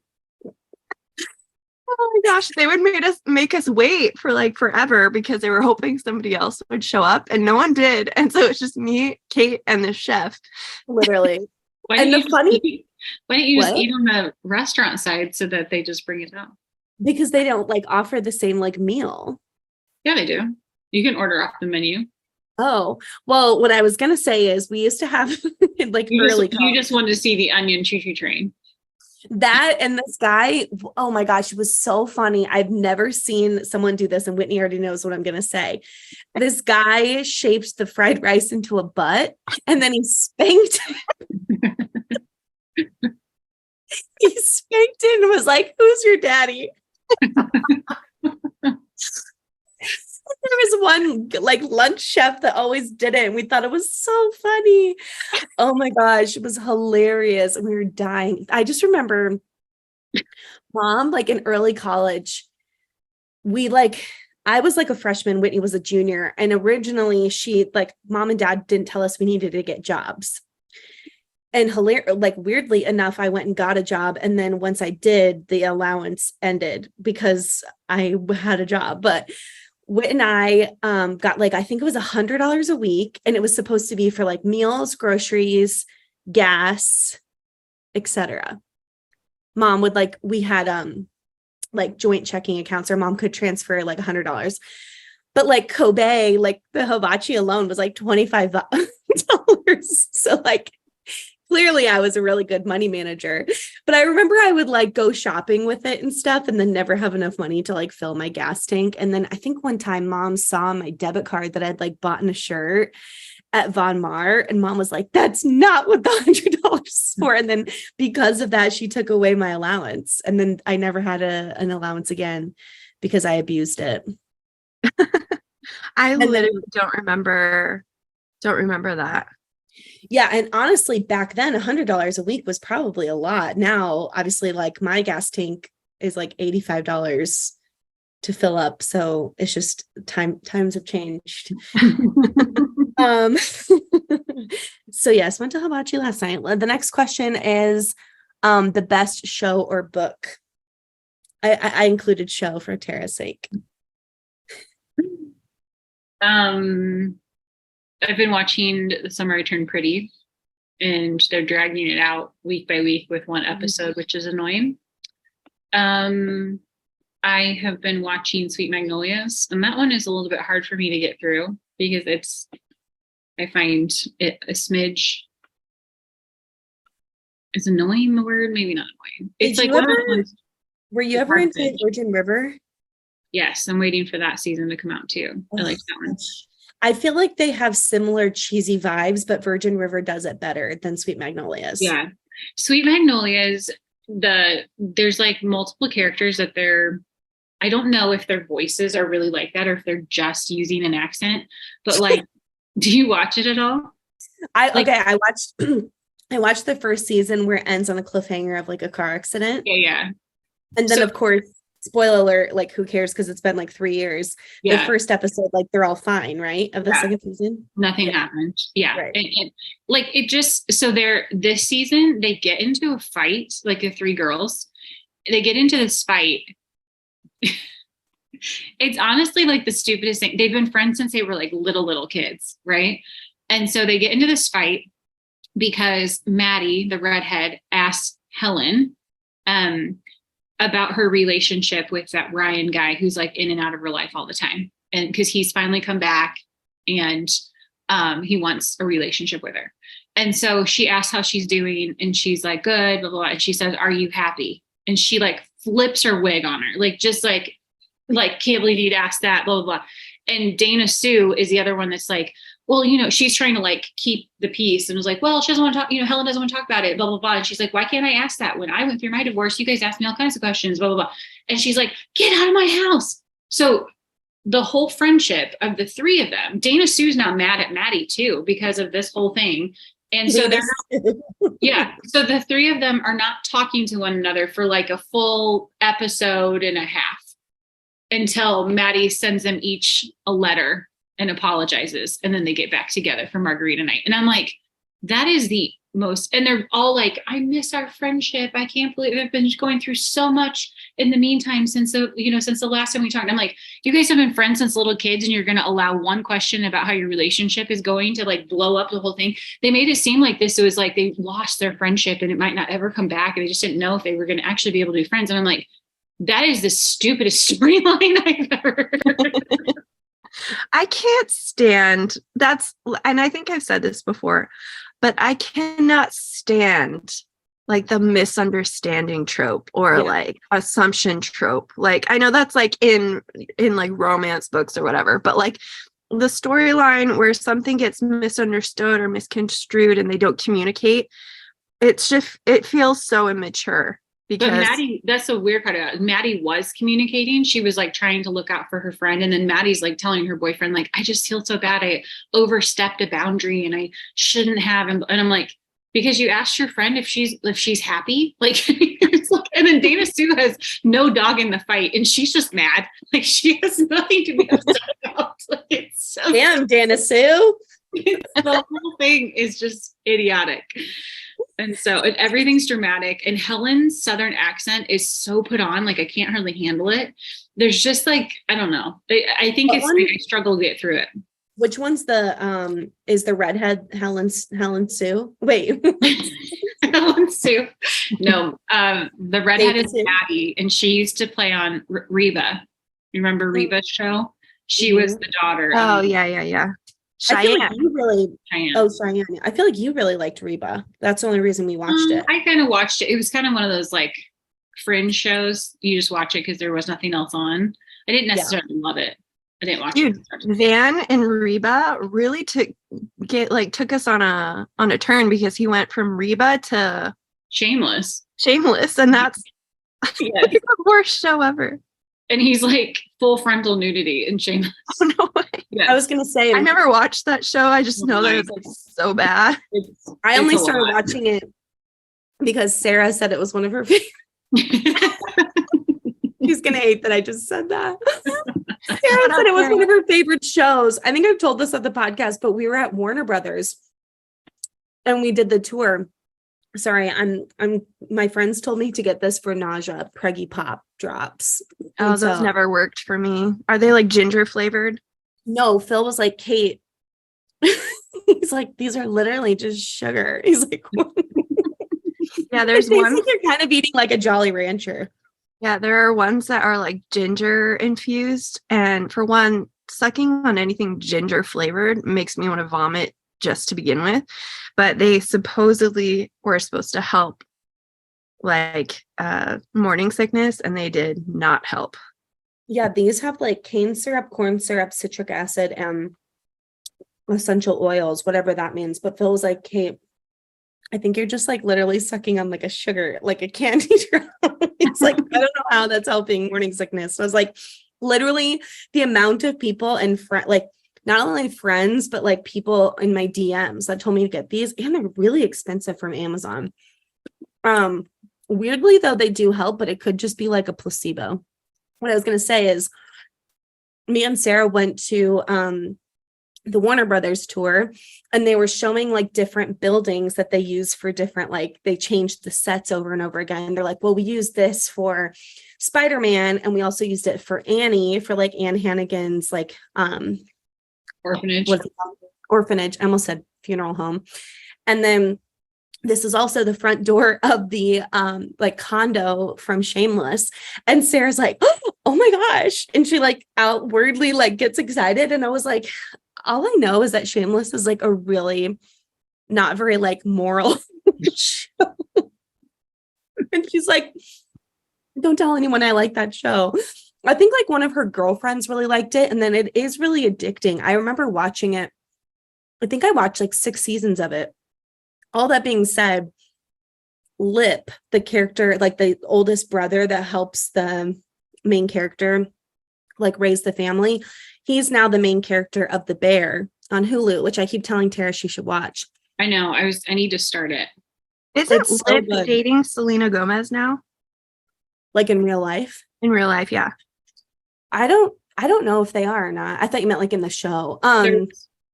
Oh my gosh, they would make us wait for like forever because they were hoping somebody else would show up, and no one did. And so it's just me, Kait, and the chef. Literally. Why don't you just eat on the restaurant side so that they just bring it out? Because they don't like offer the same like meal. Yeah, they do. You can order off the menu. Oh, well, what I was going to say is we used to have like you just wanted to see the onion choo-choo train. That and this guy, oh my gosh, it was so funny. I've never seen someone do this, and Whitney already knows what I'm going to say. This guy shaped the fried rice into a butt, and then he spanked it. He spanked it and was like, "Who's your daddy?" There was one like lunch chef that always did it, and we thought it was so funny. Oh my gosh, it was hilarious, and we were dying. I just remember Mom, like in early college, I was like a freshman, Whitney was a junior, and originally Mom and Dad didn't tell us we needed to get jobs. And weirdly enough, I went and got a job, and then once I did, the allowance ended because I had a job. But Whit and I got like, I think it was $100 a week, and it was supposed to be for like meals, groceries, gas, etc. Mom would we had like joint checking accounts, or Mom could transfer like $100. But like Kobe, like the hibachi alone was like $25. So like clearly I was a really good money manager, but I remember I would like go shopping with it and stuff, and then never have enough money to like fill my gas tank. And then I think one time Mom saw my debit card that I'd like bought in a shirt at Von Mar, and Mom was like, "That's not what the $100 is for." And then because of that, she took away my allowance, and then I never had an allowance again because I abused it. I literally don't remember that. Yeah. And honestly, back then, $100 a week was probably a lot. Now, obviously, like my gas tank is like $85 to fill up. So it's just times have changed. So yes, went to hibachi last night. The next question is the best show or book. I included show for Tara's sake. I've been watching The Summer I Turned Pretty, and they're dragging it out week by week with one episode, which is annoying. I have been watching Sweet Magnolias, and that one is a little bit hard for me to get through because I find it a smidge. Is annoying the word? Maybe not annoying. It's like one of the ones. Were you ever into Virgin River? Yes, I'm waiting for that season to come out too. I like that one. I feel like they have similar cheesy vibes, but Virgin River does it better than Sweet Magnolias. Yeah. Sweet Magnolias, there's like multiple characters that I don't know if their voices are really like that or if they're just using an accent, but like, do you watch it at all? I watched the first season where it ends on a cliffhanger of like a car accident. Yeah. And then of course, spoiler alert, like who cares? Because it's been like 3 years. The first episode, like they're all fine, right? Of the second season. Nothing happened. Yeah. Right. And like it just, so this season, they get into a fight, like the 3 girls, they get into this fight. It's honestly like the stupidest thing. They've been friends since they were like little kids. Right. And so they get into this fight because Maddie, the redhead, asks Helen, about her relationship with that Ryan guy who's like in and out of her life all the time. And because he's finally come back and he wants a relationship with her. And so she asks how she's doing and she's like, good, blah, blah, blah. And she says, are you happy? And she like flips her wig on her, like, just like, can't believe you'd ask that, blah, blah, blah. And Dana Sue is the other one that's like, well, she's trying to like keep the peace and was like, well, she doesn't want to talk, Helen doesn't want to talk about it, blah, blah, blah. And she's like, why can't I ask that? When I went through my divorce, you guys asked me all kinds of questions, blah, blah, blah. And she's like, get out of my house. So the whole friendship of the 3 of them, Dana Sue's now mad at Maddie too, because of this whole thing. And so so the 3 of them are not talking to one another for like a full episode and a half until Maddie sends them each a letter and apologizes. And then they get back together for margarita night. And I'm like, that is the most, and they're all like, I miss our friendship. I can't believe I've been going through so much in the meantime since the last time we talked. I'm like, you guys have been friends since little kids and you're going to allow one question about how your relationship is going to like blow up the whole thing. They made it seem like this was like they lost their friendship and it might not ever come back. And they just didn't know if they were going to actually be able to be friends. And I'm like, that is the stupidest storyline I've ever heard. I can't stand and I think I've said this before, but I cannot stand like the misunderstanding trope or like assumption trope. Like I know that's like in like romance books or whatever, but like the storyline where something gets misunderstood or misconstrued and they don't communicate, it feels so immature. Because but Maddie, that's a weird part of it. Maddie was communicating. She was like trying to look out for her friend. And then Maddie's like telling her boyfriend, like, I just feel so bad. I overstepped a boundary and I shouldn't have. And I'm like, because you asked your friend if she's happy. Like, and then Dana Sue has no dog in the fight and she's just mad. Like she has nothing to be upset about. Like, it's so damn, Dana Sue. The whole thing is just idiotic. And so everything's dramatic and Helen's Southern accent is so put on, like I can't hardly handle it. There's just like, I don't know. I think I struggle to get through it. Which one's is the redhead Helen Sue? Wait. Helen Sue. No, the redhead is Maddie and she used to play on Reba. You remember Reba's show? She was the daughter. Oh, yeah. Cheyenne. I feel like you really, Cheyenne. I feel like you really liked Reba. That's the only reason we watched it. I kind of watched it. It was kind of one of those like fringe shows. You just watch it because there was nothing else on. I didn't necessarily love it. I didn't watch it. Van and Reba really took us on a turn because he went from Reba to Shameless, and that's the worst show ever. And he's like full frontal nudity in Shameless. Oh, no way. Yes. I was going to say. I never watched that show. I just know that it's like so bad. I only started watching it because Sarah said it was one of her favorites. She's going to hate that I just said that. Sarah said it was one of her favorite shows. I think I've told this at the podcast, but we were at Warner Brothers and we did the tour. Sorry, I'm my friends told me to get this for nausea, Preggy Pop drops. Oh, those never worked for me. Are they like ginger flavored? No, Phil was like, Kait. He's like, these are literally just sugar. He's like, yeah, there's one. Like you're kind of eating like a Jolly Rancher. Yeah, there are ones that are like ginger infused. And for one, sucking on anything ginger flavored makes me want to vomit just to begin with. But they supposedly were supposed to help like morning sickness, and they did not help. Yeah, these have like cane syrup, corn syrup, citric acid, and essential oils, whatever that means. But Phil was like, Kait, I think you're just like literally sucking on like a sugar, like a candy drop. It's like, I don't know how that's helping morning sickness. So I was like, literally the amount of people and like not only friends, but like people in my DMs that told me to get these, and they're really expensive from Amazon. Weirdly though, they do help, but it could just be like a placebo. What I was going to say is me and Sarah went to, the Warner Brothers tour, and they were showing like different buildings that they use for different, like they changed the sets over and over again. They're like, well, we used this for Spider-Man, and we also used it for Annie, for like Anne Hannigan's like orphanage. Orphanage. I almost said funeral home. And then this is also the front door of the like condo from Shameless. And Sarah's like, oh my gosh. And she like outwardly like gets excited. And I was like, all I know is that Shameless is like a really not very like moral show. And she's like, don't tell anyone I like that show. I think like one of her girlfriends really liked it. And then it is really addicting. I remember watching it. I think I watched like 6 seasons of it. All that being said, Lip, the character, like the oldest brother that helps the main character like raise the family, he's now the main character of The Bear on Hulu, which I keep telling Tara she should watch. I know. I need to start it. Isn't Lip dating Selena Gomez now? Like in real life? In real life, yeah. I don't know if they are or not. I thought you meant like in the show.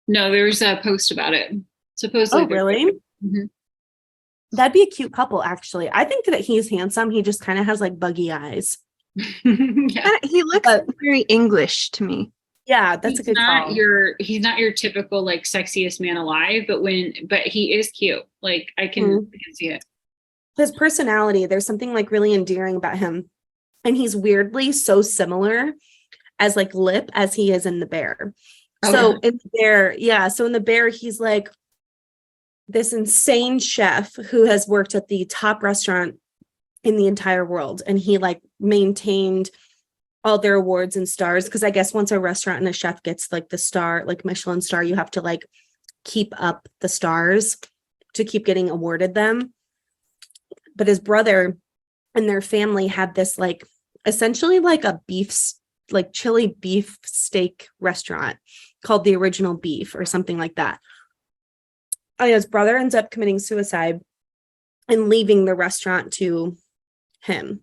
No, there's a post about it. Supposedly. Oh, really? Mm-hmm. That'd be a cute couple, actually. I think that he's handsome. He just kind of has like buggy eyes. Yeah. He looks very English to me. Yeah, that's a good call. He's not your typical like sexiest man alive, but he is cute. Like I can see it. His personality, there's something like really endearing about him. And he's weirdly so similar as like Lip as he is in The Bear. Okay. So in The Bear, so in The Bear, he's like this insane chef who has worked at the top restaurant in the entire world. And he like maintained all their awards and stars. Because I guess once a restaurant and a chef gets like the star, like Michelin star, you have to like keep up the stars to keep getting awarded them. But his brother and their family had this like essentially like a like chili beef steak restaurant called The Original Beef or something like that. And his brother ends up committing suicide and leaving the restaurant to him.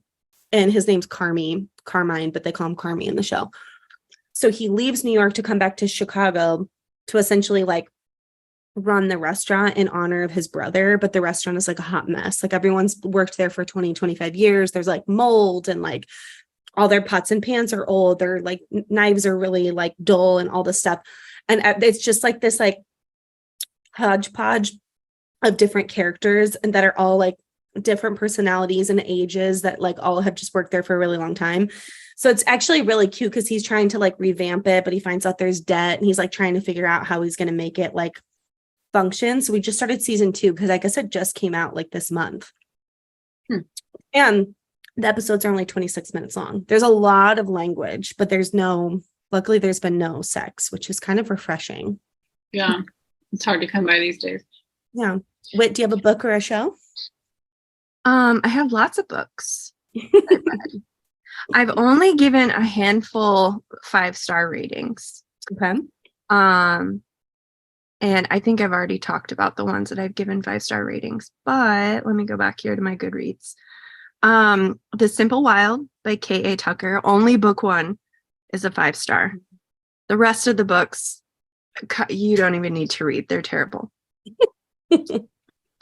And his name's Carmine, but they call him Carmi in the show. So he leaves New York to come back to Chicago to essentially like run the restaurant in honor of his brother. But the restaurant is like a hot mess. Like everyone's worked there for 20, 25 years. There's like mold and like all their pots and pans are old. Their like knives are really like dull and all this stuff. And it's just like this like hodgepodge of different characters and that are all like different personalities and ages that like all have just worked there for a really long time. So it's actually really cute because he's trying to like revamp it, but he finds out there's debt and he's like trying to figure out how he's going to make it like function. So we just started season 2 because I guess it just came out like this month. And the episodes are only 26 minutes long. There's a lot of language, but luckily there's been no sex, which is kind of refreshing. Yeah. It's hard to come by these days. Yeah. Wait, do you have a book or a show? I have lots of books. I've only given a handful 5-star ratings. Okay. And I think I've already talked about the ones that I've given 5-star ratings, but let me go back here to my Goodreads. The Simple Wild by K.A. Tucker, only book 1 is a 5-star. The rest of the books, you don't even need to read. They're terrible.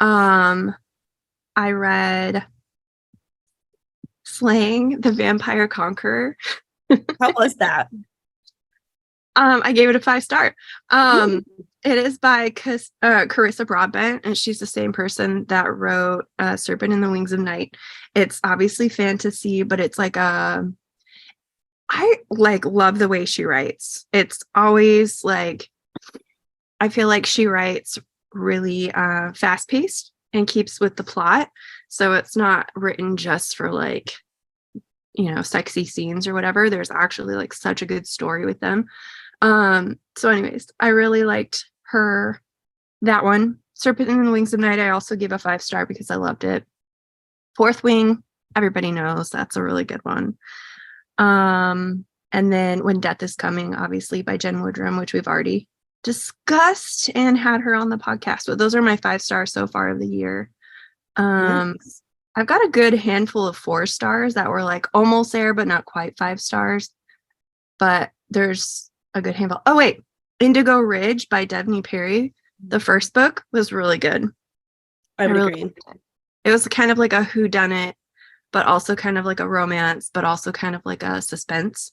I read Slaying the Vampire Conqueror. How was that? I gave it a 5-star. It is by Carissa Broadbent, and she's the same person that wrote Serpent in the Wings of Night. It's obviously fantasy, but it's like I like love the way she writes. It's always like, I feel like she writes really fast-paced and keeps with the plot. So it's not written just for like, sexy scenes or whatever. There's actually like such a good story with them. So anyways, I really liked that one. Serpent in the Wings of Night, I also gave a 5-star because I loved it. Fourth Wing, everybody knows that's a really good one. And then When Death is Coming, obviously by Jen Woodrum, which we've already discussed and had her on the podcast. But those are my 5-stars so far of the year. Nice. I've got a good handful of 4-stars that were like almost there, but not quite 5 stars. But there's a good handful. Oh, wait. Indigo Ridge by Devney Perry. The first book was really good. I would agree. It was kind of like a whodunit, but also kind of like a romance, but also kind of like a suspense,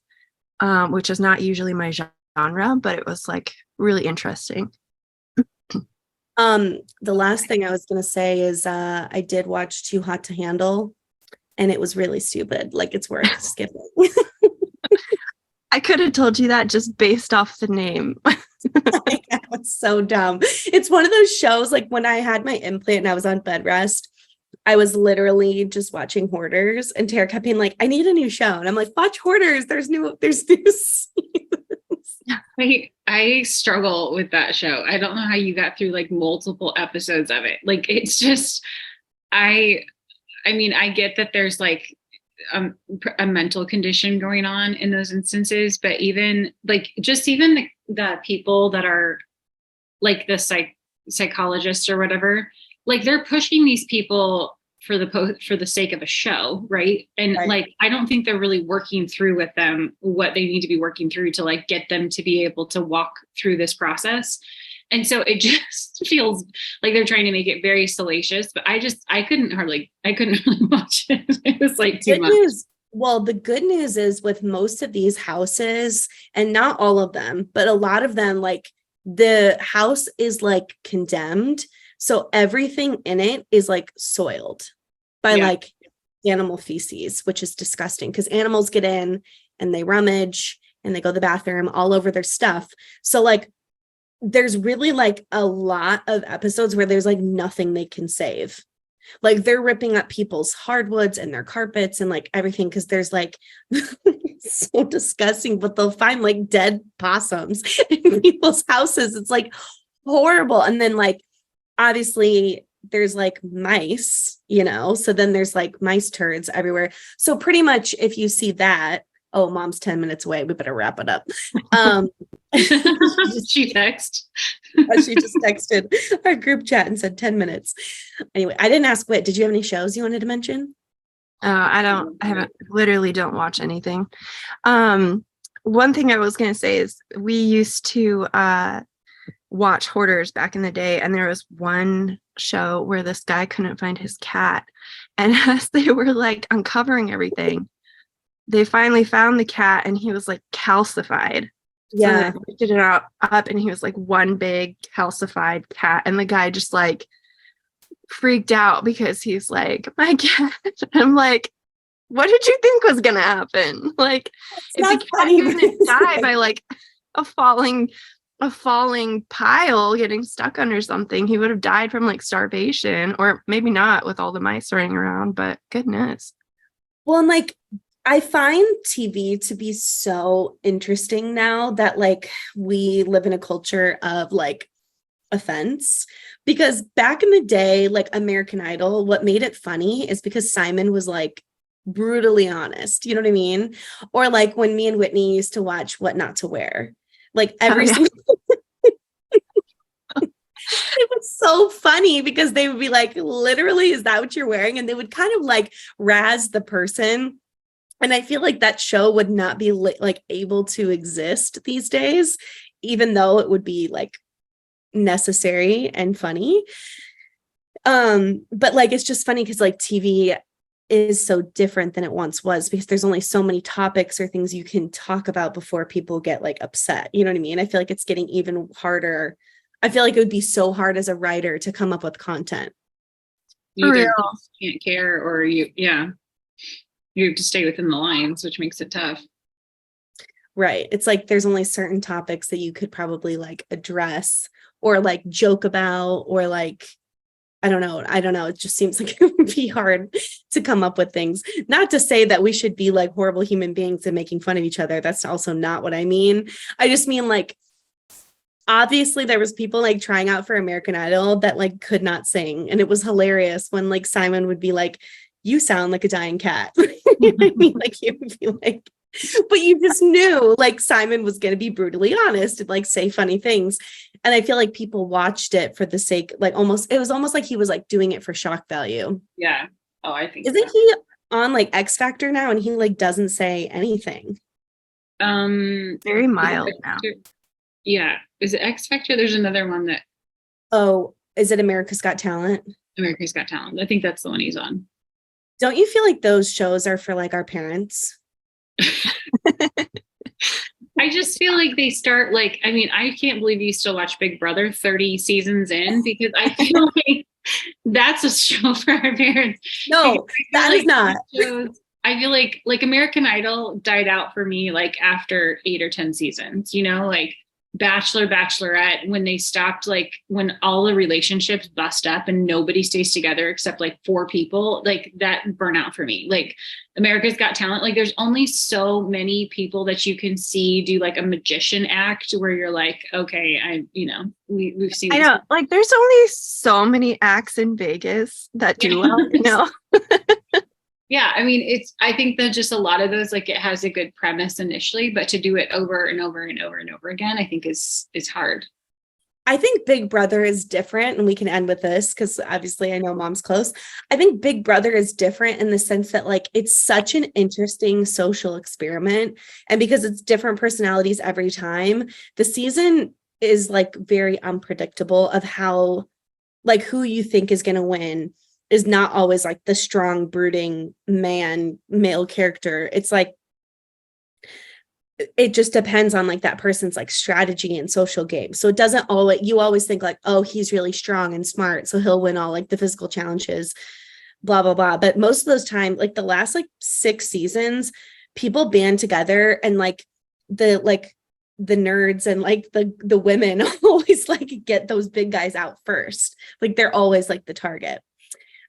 which is not usually my genre, but it was like really interesting. The last thing I was going to say is I did watch Too Hot to Handle, and it was really stupid. Like, it's worth skipping. I could have told you that just based off the name. That was so dumb. It's one of those shows, like when I had my implant and I was on bed rest, I was literally just watching Hoarders, and Tara kept being like, I need a new show. And I'm like, watch Hoarders. There's new seasons. I struggle with that show. I don't know how you got through like multiple episodes of it. Like, it's just, I mean, I get that there's like a mental condition going on in those instances, but even like, just even the people that are like the psychologists or whatever, like they're pushing these people for the sake of a show, right? And right. Like, I don't think they're really working through with them what they need to be working through to like get them to be able to walk through this process. And so it just feels like they're trying to make it very salacious, but I couldn't really watch it. It was like too much. Well, the good news is with most of these houses, and not all of them, but a lot of them, like the house is like condemned. So everything in it is like soiled by like animal feces, which is disgusting because animals get in and they rummage and they go to the bathroom all over their stuff. So like, there's really like a lot of episodes where there's like nothing they can save. Like they're ripping up people's hardwoods and their carpets and like everything because there's like so disgusting, but they'll find like dead possums in people's houses. It's like horrible. And then like obviously there's like mice, so then there's like mice turds everywhere. So pretty much if you see that, oh, mom's 10 minutes away, we better wrap it up. She texted. She just texted our group chat and said 10 minutes. Anyway, I didn't ask Whit, did you have any shows you wanted to mention? I literally don't watch anything. One thing I was going to say is we used to watch Hoarders back in the day, and there was one show where this guy couldn't find his cat, and as they were like uncovering everything, they finally found the cat, and he was like calcified. Yeah, so they lifted it up and he was like one big calcified cat, and the guy just like freaked out because he's like, my cat. I'm like, what did you think was gonna happen? Like, if the cat didn't die by like a falling pile getting stuck under something, he would have died from like starvation, or maybe not with all the mice running around, but goodness. Well, and like I find TV to be so interesting now that like we live in a culture of like offense, because back in the day, like American Idol, what made it funny is because Simon was like brutally honest, you know what I mean? Or like when me and Whitney used to watch What Not to Wear, like every single it was so funny because they would be like, literally, is that what you're wearing? And they would kind of like razz the person And I feel like that show would not be like able to exist these days, even though it would be like necessary and funny. But like it's just funny because like TV is so different than it once was, because there's only so many topics or things you can talk about before people get like upset. You know what I mean? I feel like it's getting even harder. I feel like it would be so hard as a writer to come up with content. You either can't care, or you have to stay within the lines, which makes it tough. Right. It's like there's only certain topics that you could probably like address or like joke about, or like I don't know. It just seems like it would be hard to come up with things. Not to say that we should be like horrible human beings and making fun of each other. That's also not what I mean. I just mean like, obviously there was people like trying out for American Idol that like could not sing. And it was hilarious when like Simon would be like, you sound like a dying cat. You know what I mean? Like he would be like, but you just knew like Simon was going to be brutally honest and like say funny things. And I feel like people watched it for the sake, like it was almost like he was like doing it for shock value. Yeah. Oh, I think Isn't he on like X Factor now and he like doesn't say anything? Very mild now. Yeah. Is it X Factor? There's another one that. Oh, is it America's Got Talent? America's Got Talent. I think that's the one he's on. Don't you feel like those shows are for like our parents? I just feel like they start like, I mean, I can't believe you still watch Big Brother 30 seasons in, because I feel like that's a show for our parents. No, that is not. I feel like American Idol died out for me like after 8 or 10 seasons, you know, like Bachelor, Bachelorette, when they stopped, like when all the relationships bust up and nobody stays together except like 4 people, like that burnout for me. Like America's Got Talent, like there's only so many people that you can see do like a magician act where you're like, okay, we've seen this. I know, like there's only so many acts in Vegas that do well, you know. Yeah, I mean, I think that just a lot of those, like it has a good premise initially, but to do it over and over and over and over again, I think is hard. I think Big Brother is different, and we can end with this because obviously I know Mom's close. I think Big Brother is different in the sense that like it's such an interesting social experiment, and because it's different personalities every time, the season is like very unpredictable of how, like who you think is going to win is not always like the strong, brooding male character. It's like, it just depends on like that person's like strategy and social game. So it doesn't always, you always think like, oh, he's really strong and smart, so he'll win all like the physical challenges, blah, blah, blah. But most of those time, like the last like 6 seasons, people band together and like the nerds and like the women always like get those big guys out first. Like they're always like the target.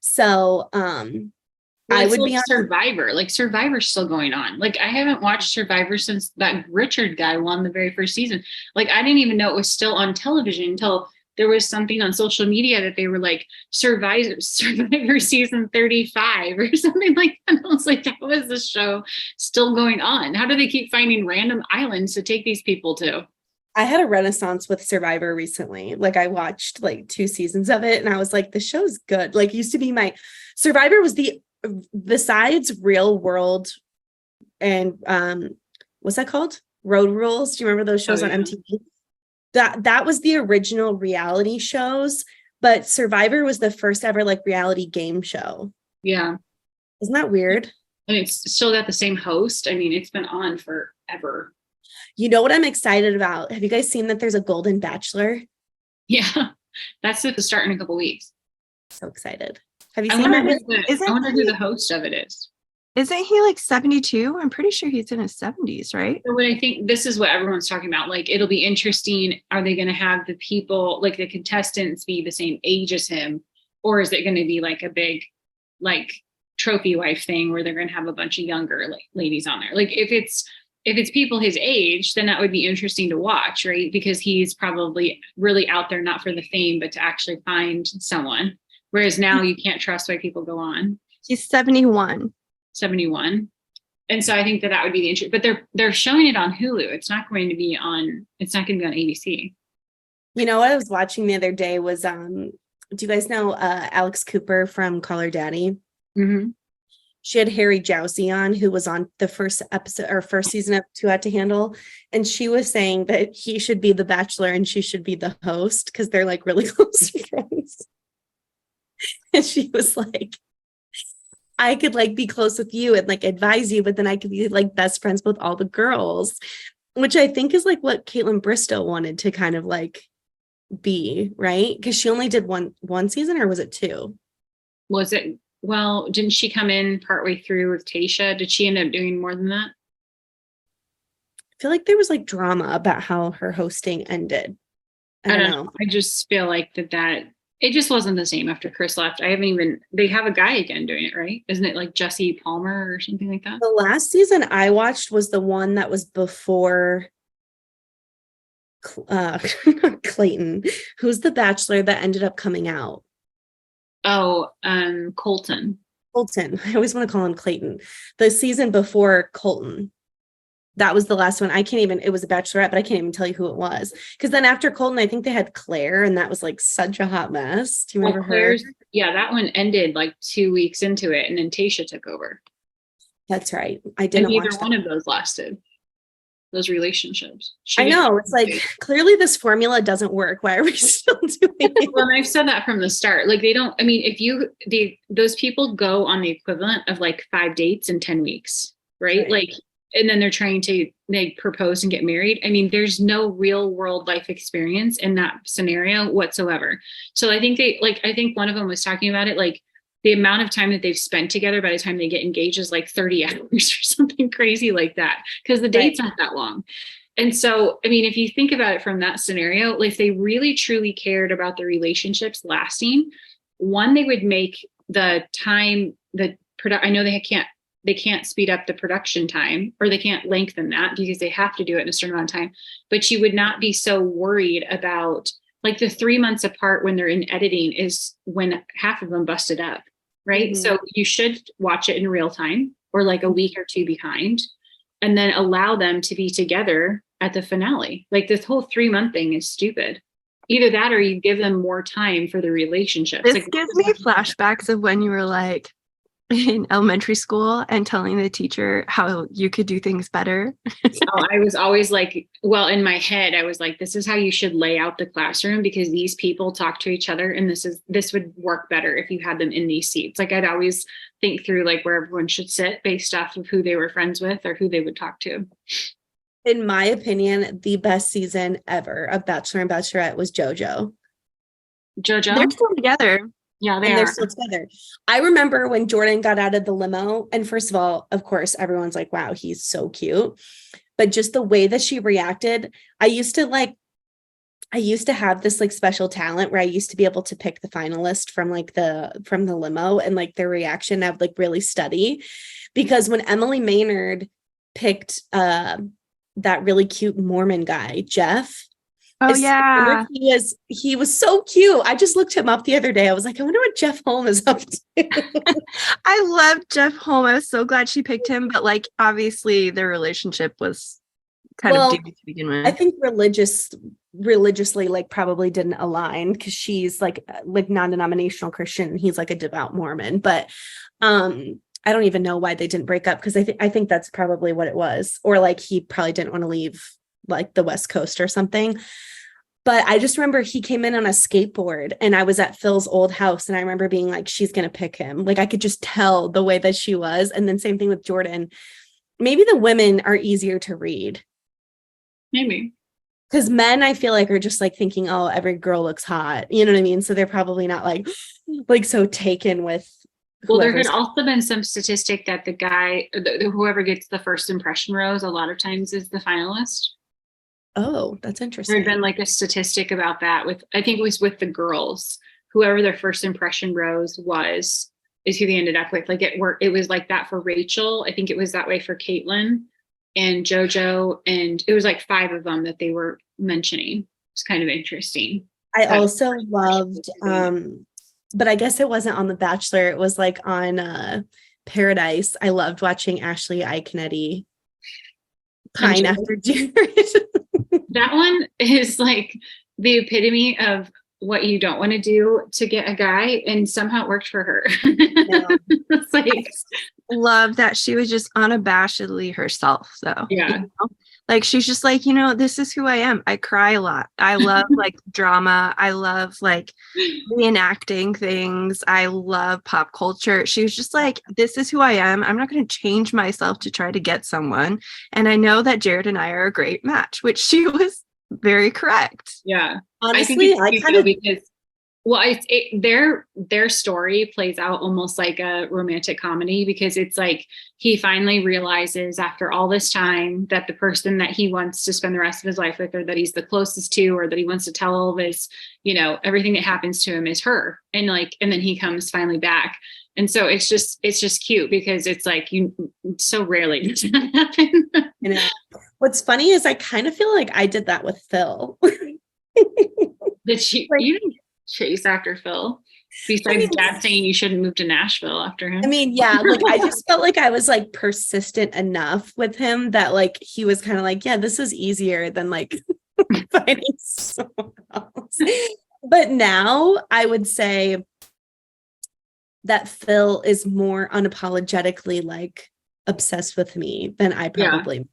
So I would be on Survivor. Like Survivor's still going on. Like I haven't watched Survivor since that Richard guy won the very first season. Like I didn't even know it was still on television until there was something on social media that they were like Survivor season 35 or something like that. And I was like, how is this show still going on? How do they keep finding random islands to take these people to? I had a renaissance with Survivor recently. Like I watched like 2 seasons of it and I was like, the show's good. Like used to be my Survivor was besides Real World and what's that called? Road Rules. Do you remember those shows on MTV? That was the original reality shows, but Survivor was the first ever like reality game show. Yeah. Isn't that weird? And it's still got the same host. I mean, it's been on forever. You know what I'm excited about? Have you guys seen that there's a Golden Bachelor? Yeah, that's at the start in a couple weeks. So excited. Have you seen that? I wonder who the host of it is. Isn't he like 72? I'm pretty sure he's in his 70s, right? So what I think this is what everyone's talking about. Like, it'll be interesting. Are they going to have the people, like the contestants, be the same age as him? Or is it going to be like a big, like, trophy wife thing where they're going to have a bunch of younger like ladies on there? Like, if it's people his age, then that would be interesting to watch, right? Because he's probably really out there, not for the fame, but to actually find someone. Whereas now you can't trust why people go on. He's 71. 71. And so I think that would be the interest, but they're showing it on Hulu. It's not going to be on ABC. You know what I was watching the other day was, do you guys know Alex Cooper from Call Her Daddy? Mm-hmm. she had Harry Jowsey on, who was on the first episode or first season of Too Hot to Handle. And she was saying that he should be the bachelor and she should be the host because they're like really close friends. And she was like, I could like be close with you and like advise you, but then I could be like best friends with all the girls, which I think is like what Caitlin Bristow wanted to kind of like be, right? Because she only did one season, or was it two? Was it? Well, didn't she come in partway through with Tayshia? Did she end up doing more than that? I feel like there was like drama about how her hosting ended. I don't know. I just feel like that it just wasn't the same after Chris left. They have a guy again doing it, right? Isn't it like Jesse Palmer or something like that? The last season I watched was the one that was before Clayton, who's the bachelor that ended up coming out. Oh, Colton. I always want to call him Clayton. The season before Colton. That was the last one. It was a bachelorette, but I can't even tell you who it was. Because then after Colton, I think they had Claire, and that was like such a hot mess. Do you remember her? Yeah, that one ended like 2 weeks into it, and then Tayshia took over. That's right. I didn't watch that. Neither one of those lasted. Those relationships. I know. It's like, clearly this formula doesn't work. Why are we still doing it? Well, I've said that from the start. Like they don't, I mean, those people go on the equivalent of like 5 dates in 10 weeks, right? Like, and then they propose and get married. I mean, there's no real world life experience in that scenario whatsoever. So I think I think one of them was talking about it, like the amount of time that they've spent together by the time they get engaged is like 30 hours or something crazy like that, because the dates aren't that long. And so, I mean, if you think about it from that scenario, if they really truly cared about the relationships lasting, one, they would make the time, I know they can't speed up the production time, or they can't lengthen that because they have to do it in a certain amount of time, but you would not be so worried about like the 3 months apart when they're in editing is when half of them busted up. Right. Mm-hmm. So you should watch it in real time or like a week or two behind, and then allow them to be together at the finale. Like this whole 3-month thing is stupid. Either that, or you give them more time for the relationship. This gives me flashbacks of when you were like in elementary school and telling the teacher how you could do things better. I was always like, well, in my head, I was like, this is how you should lay out the classroom, because these people talk to each other, and this would work better if you had them in these seats. Like I'd always think through like where everyone should sit based off of who they were friends with or who they would talk to. In my opinion, the best season ever of Bachelor and Bachelorette was JoJo. They're still together. Yeah, they're still together. I remember when Jordan got out of the limo, and first of all, of course, everyone's like, wow, he's so cute. But just the way that she reacted, I used to have this like special talent where I used to be able to pick the finalist from the limo, and like their reaction I would like really study, because when Emily Maynard picked that really cute Mormon guy, Jeff. Oh yeah. He was so cute. I just looked him up the other day. I was like, I wonder what Jeff Holm is up to. I love Jeff Holm. I was so glad she picked him, but like obviously their relationship was kind of doomed to begin with. I think religiously like probably didn't align, because she's like non-denominational Christian. He's like a devout Mormon, but I don't even know why they didn't break up, because I think that's probably what it was, or like he probably didn't want to leave like the West Coast or something. But I just remember he came in on a skateboard, and I was at Phil's old house, and I remember being like, she's going to pick him. Like I could just tell the way that she was. And then same thing with Jordan. Maybe the women are easier to read. Maybe. Because men, I feel like, are just like thinking, oh, every girl looks hot. You know what I mean? So they're probably not like so taken with. Well, there had also been some statistic that the guy, whoever gets the first impression rose, a lot of times is the finalist. Oh, that's interesting. There had been like a statistic about that I think it was with the girls, whoever their first impression rose is who they ended up with. Like it was like that for Rachel. I think it was that way for Caitlin and JoJo. And it was like 5 of them that they were mentioning. It's kind of interesting. I also loved, but I guess it wasn't on The Bachelor. It was like on Paradise. I loved watching Ashley Iaconetti pine after Jared. That one is like the epitome of what you don't want to do to get a guy, and somehow it worked for her. Yeah. It's like, Love that she was just unabashedly herself, though. yeah. You know? Like she's just like, this is who I am. I cry a lot. I love like drama. I love like reenacting things. I love pop culture. She was just like, this is who I am. I'm not going to change myself to try to get someone. And I know that Jared and I are a great match, which she was very correct. Yeah. Honestly, I think it's cute though, because their story plays out almost like a romantic comedy, because it's like he finally realizes after all this time that the person that he wants to spend the rest of his life with, or that he's the closest to, or that he wants to tell all of his, everything that happens to him is her. And then he comes finally back. And so it's just cute, because it's like so rarely does that happen. What's funny is I kind of feel like I did that with Phil. You didn't chase after Phil, besides dad saying you shouldn't move to Nashville after him. I mean, yeah, like I just felt like I was like persistent enough with him that like he was kind of like, yeah, this is easier than like finding someone else. But now I would say that Phil is more unapologetically like obsessed with me than I probably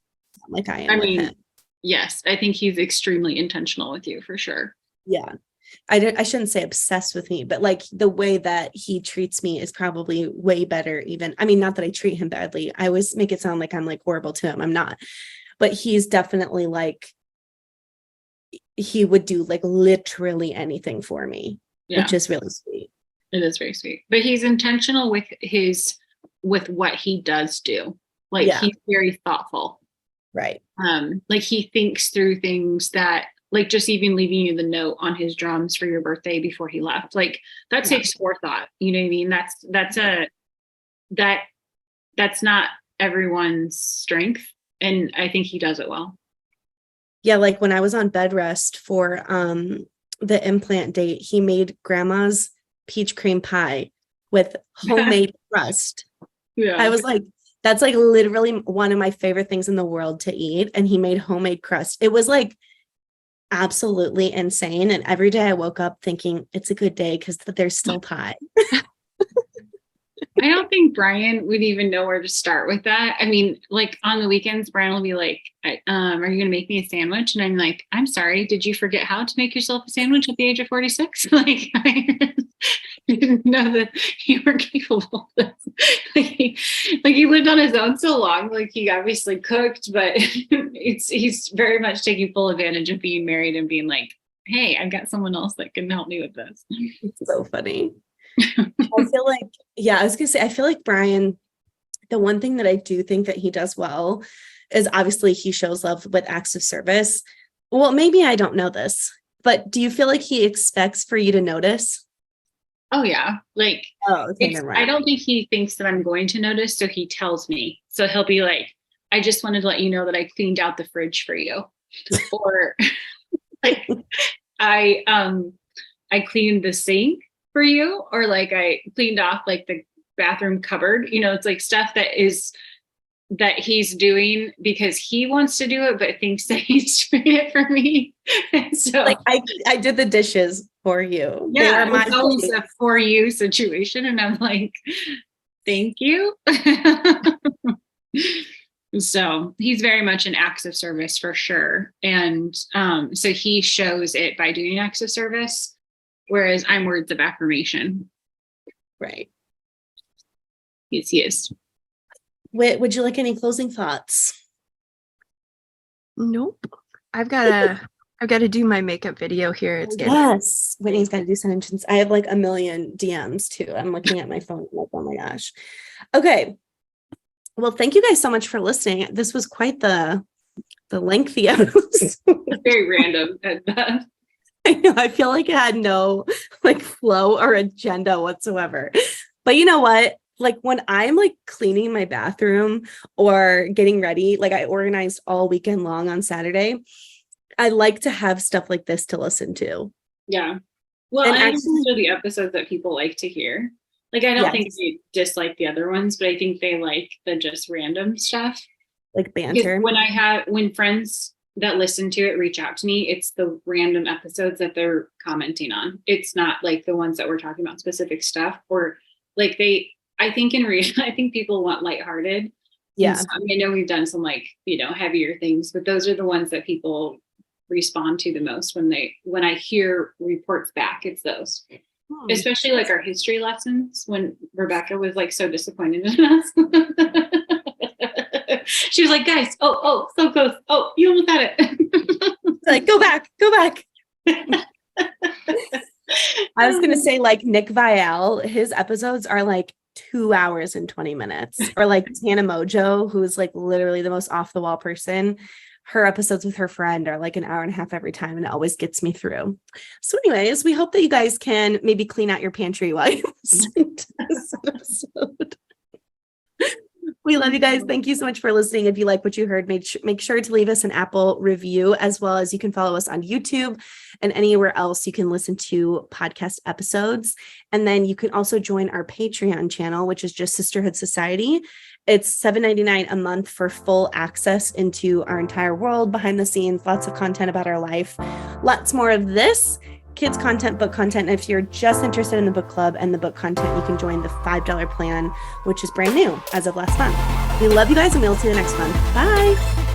like I am with him. Yes, I think he's extremely intentional with you for sure. Yeah. I shouldn't say obsessed with me, but like the way that he treats me is probably way better even. I mean, not that I treat him badly. I always make it sound like I'm like horrible to him. I'm not. But he's definitely like, he would do like literally anything for me, which is really sweet. It is very sweet. But he's intentional with what he does do. Like he's very thoughtful. Right. Like he thinks through things that, like just even leaving you the note on his drums for your birthday before he left, like that takes forethought. You know what I mean? That's not everyone's strength. And I think he does it well. Yeah. Like when I was on bed rest for the implant date, he made grandma's peach cream pie with homemade crust. Yeah. I was like, that's like literally one of my favorite things in the world to eat. And he made homemade crust. It was like absolutely insane. And every day I woke up thinking it's a good day because there's still pie. I don't think Brian would even know where to start with that. I mean, like on the weekends, Brian will be like, are you going to make me a sandwich? And I'm like, I'm sorry. Did you forget how to make yourself a sandwich at the age of 46? Like, I didn't know that you were capable of this. Like he lived on his own so long, like he obviously cooked, but he's very much taking full advantage of being married and being like, hey, I've got someone else that can help me with this. It's so funny. I feel like, I was gonna say, I feel like Brian, the one thing that I do think that he does well is obviously he shows love with acts of service. Well, maybe I don't know this, but do you feel like he expects for you to notice? Oh yeah. Like, okay, I don't think he thinks that I'm going to notice. So he tells me, so he'll be like, I just wanted to let you know that I cleaned out the fridge for you. Or like, I cleaned the sink for you, or like I cleaned off like the bathroom cupboard. It's like stuff that he's doing because he wants to do it, but thinks that he's doing it for me. And so like I did the dishes for you. Yeah, it's always a for you situation. And I'm like, thank you. So he's very much an acts of service for sure. And so he shows it by doing acts of service, whereas I'm words of affirmation. Right. Yes, he is. Would you like any closing thoughts? Nope. I've got to do my makeup video here. It's getting Whitney's got to do some entrance. I have like a million DMs too. I'm looking at my phone like, oh my gosh. Okay. Well, thank you guys so much for listening. This was quite the lengthy episode. Very random at best. I know. I feel like it had no like flow or agenda whatsoever. But you know what? Like when I'm like cleaning my bathroom or getting ready, like I organized all weekend long on Saturday, I like to have stuff like this to listen to. Yeah. Well, and I think these are the episodes that people like to hear. Like, I don't think they dislike the other ones, but I think they like the just random stuff. Like banter. Because when friends that listen to it reach out to me, it's the random episodes that they're commenting on. It's not like the ones that we're talking about specific stuff, or like I think I think people want lighthearted. Yeah. So, I know we've done some like, heavier things, but those are the ones that people respond to the most when I hear reports back. It's those. Especially like our history lessons, when Rebecca was like so disappointed in us. She was like, guys, oh, so close. Oh, you almost had it. Like, go back. I was going to say, like, Nick Vial, his episodes are like 2 hours and 20 minutes. Or like Tana Mojo, who is like literally the most off the wall person. Her episodes with her friend are like an hour and a half every time, and it always gets me through. So anyways, we hope that you guys can maybe clean out your pantry while you listen to this episode. We love you guys. Thank you so much for listening. If you like what you heard, make sure to leave us an Apple review, as well as you can follow us on YouTube and anywhere else you can listen to podcast episodes. And then you can also join our Patreon channel, which is just Sisterhood Society. It's $7.99 a month for full access into our entire world, behind the scenes, lots of content about our life, lots more of this. Kids content, book content. And if you're just interested in the book club and the book content, you can join the $5 plan, which is brand new as of last month. We love you guys, and we'll see you next month. Bye.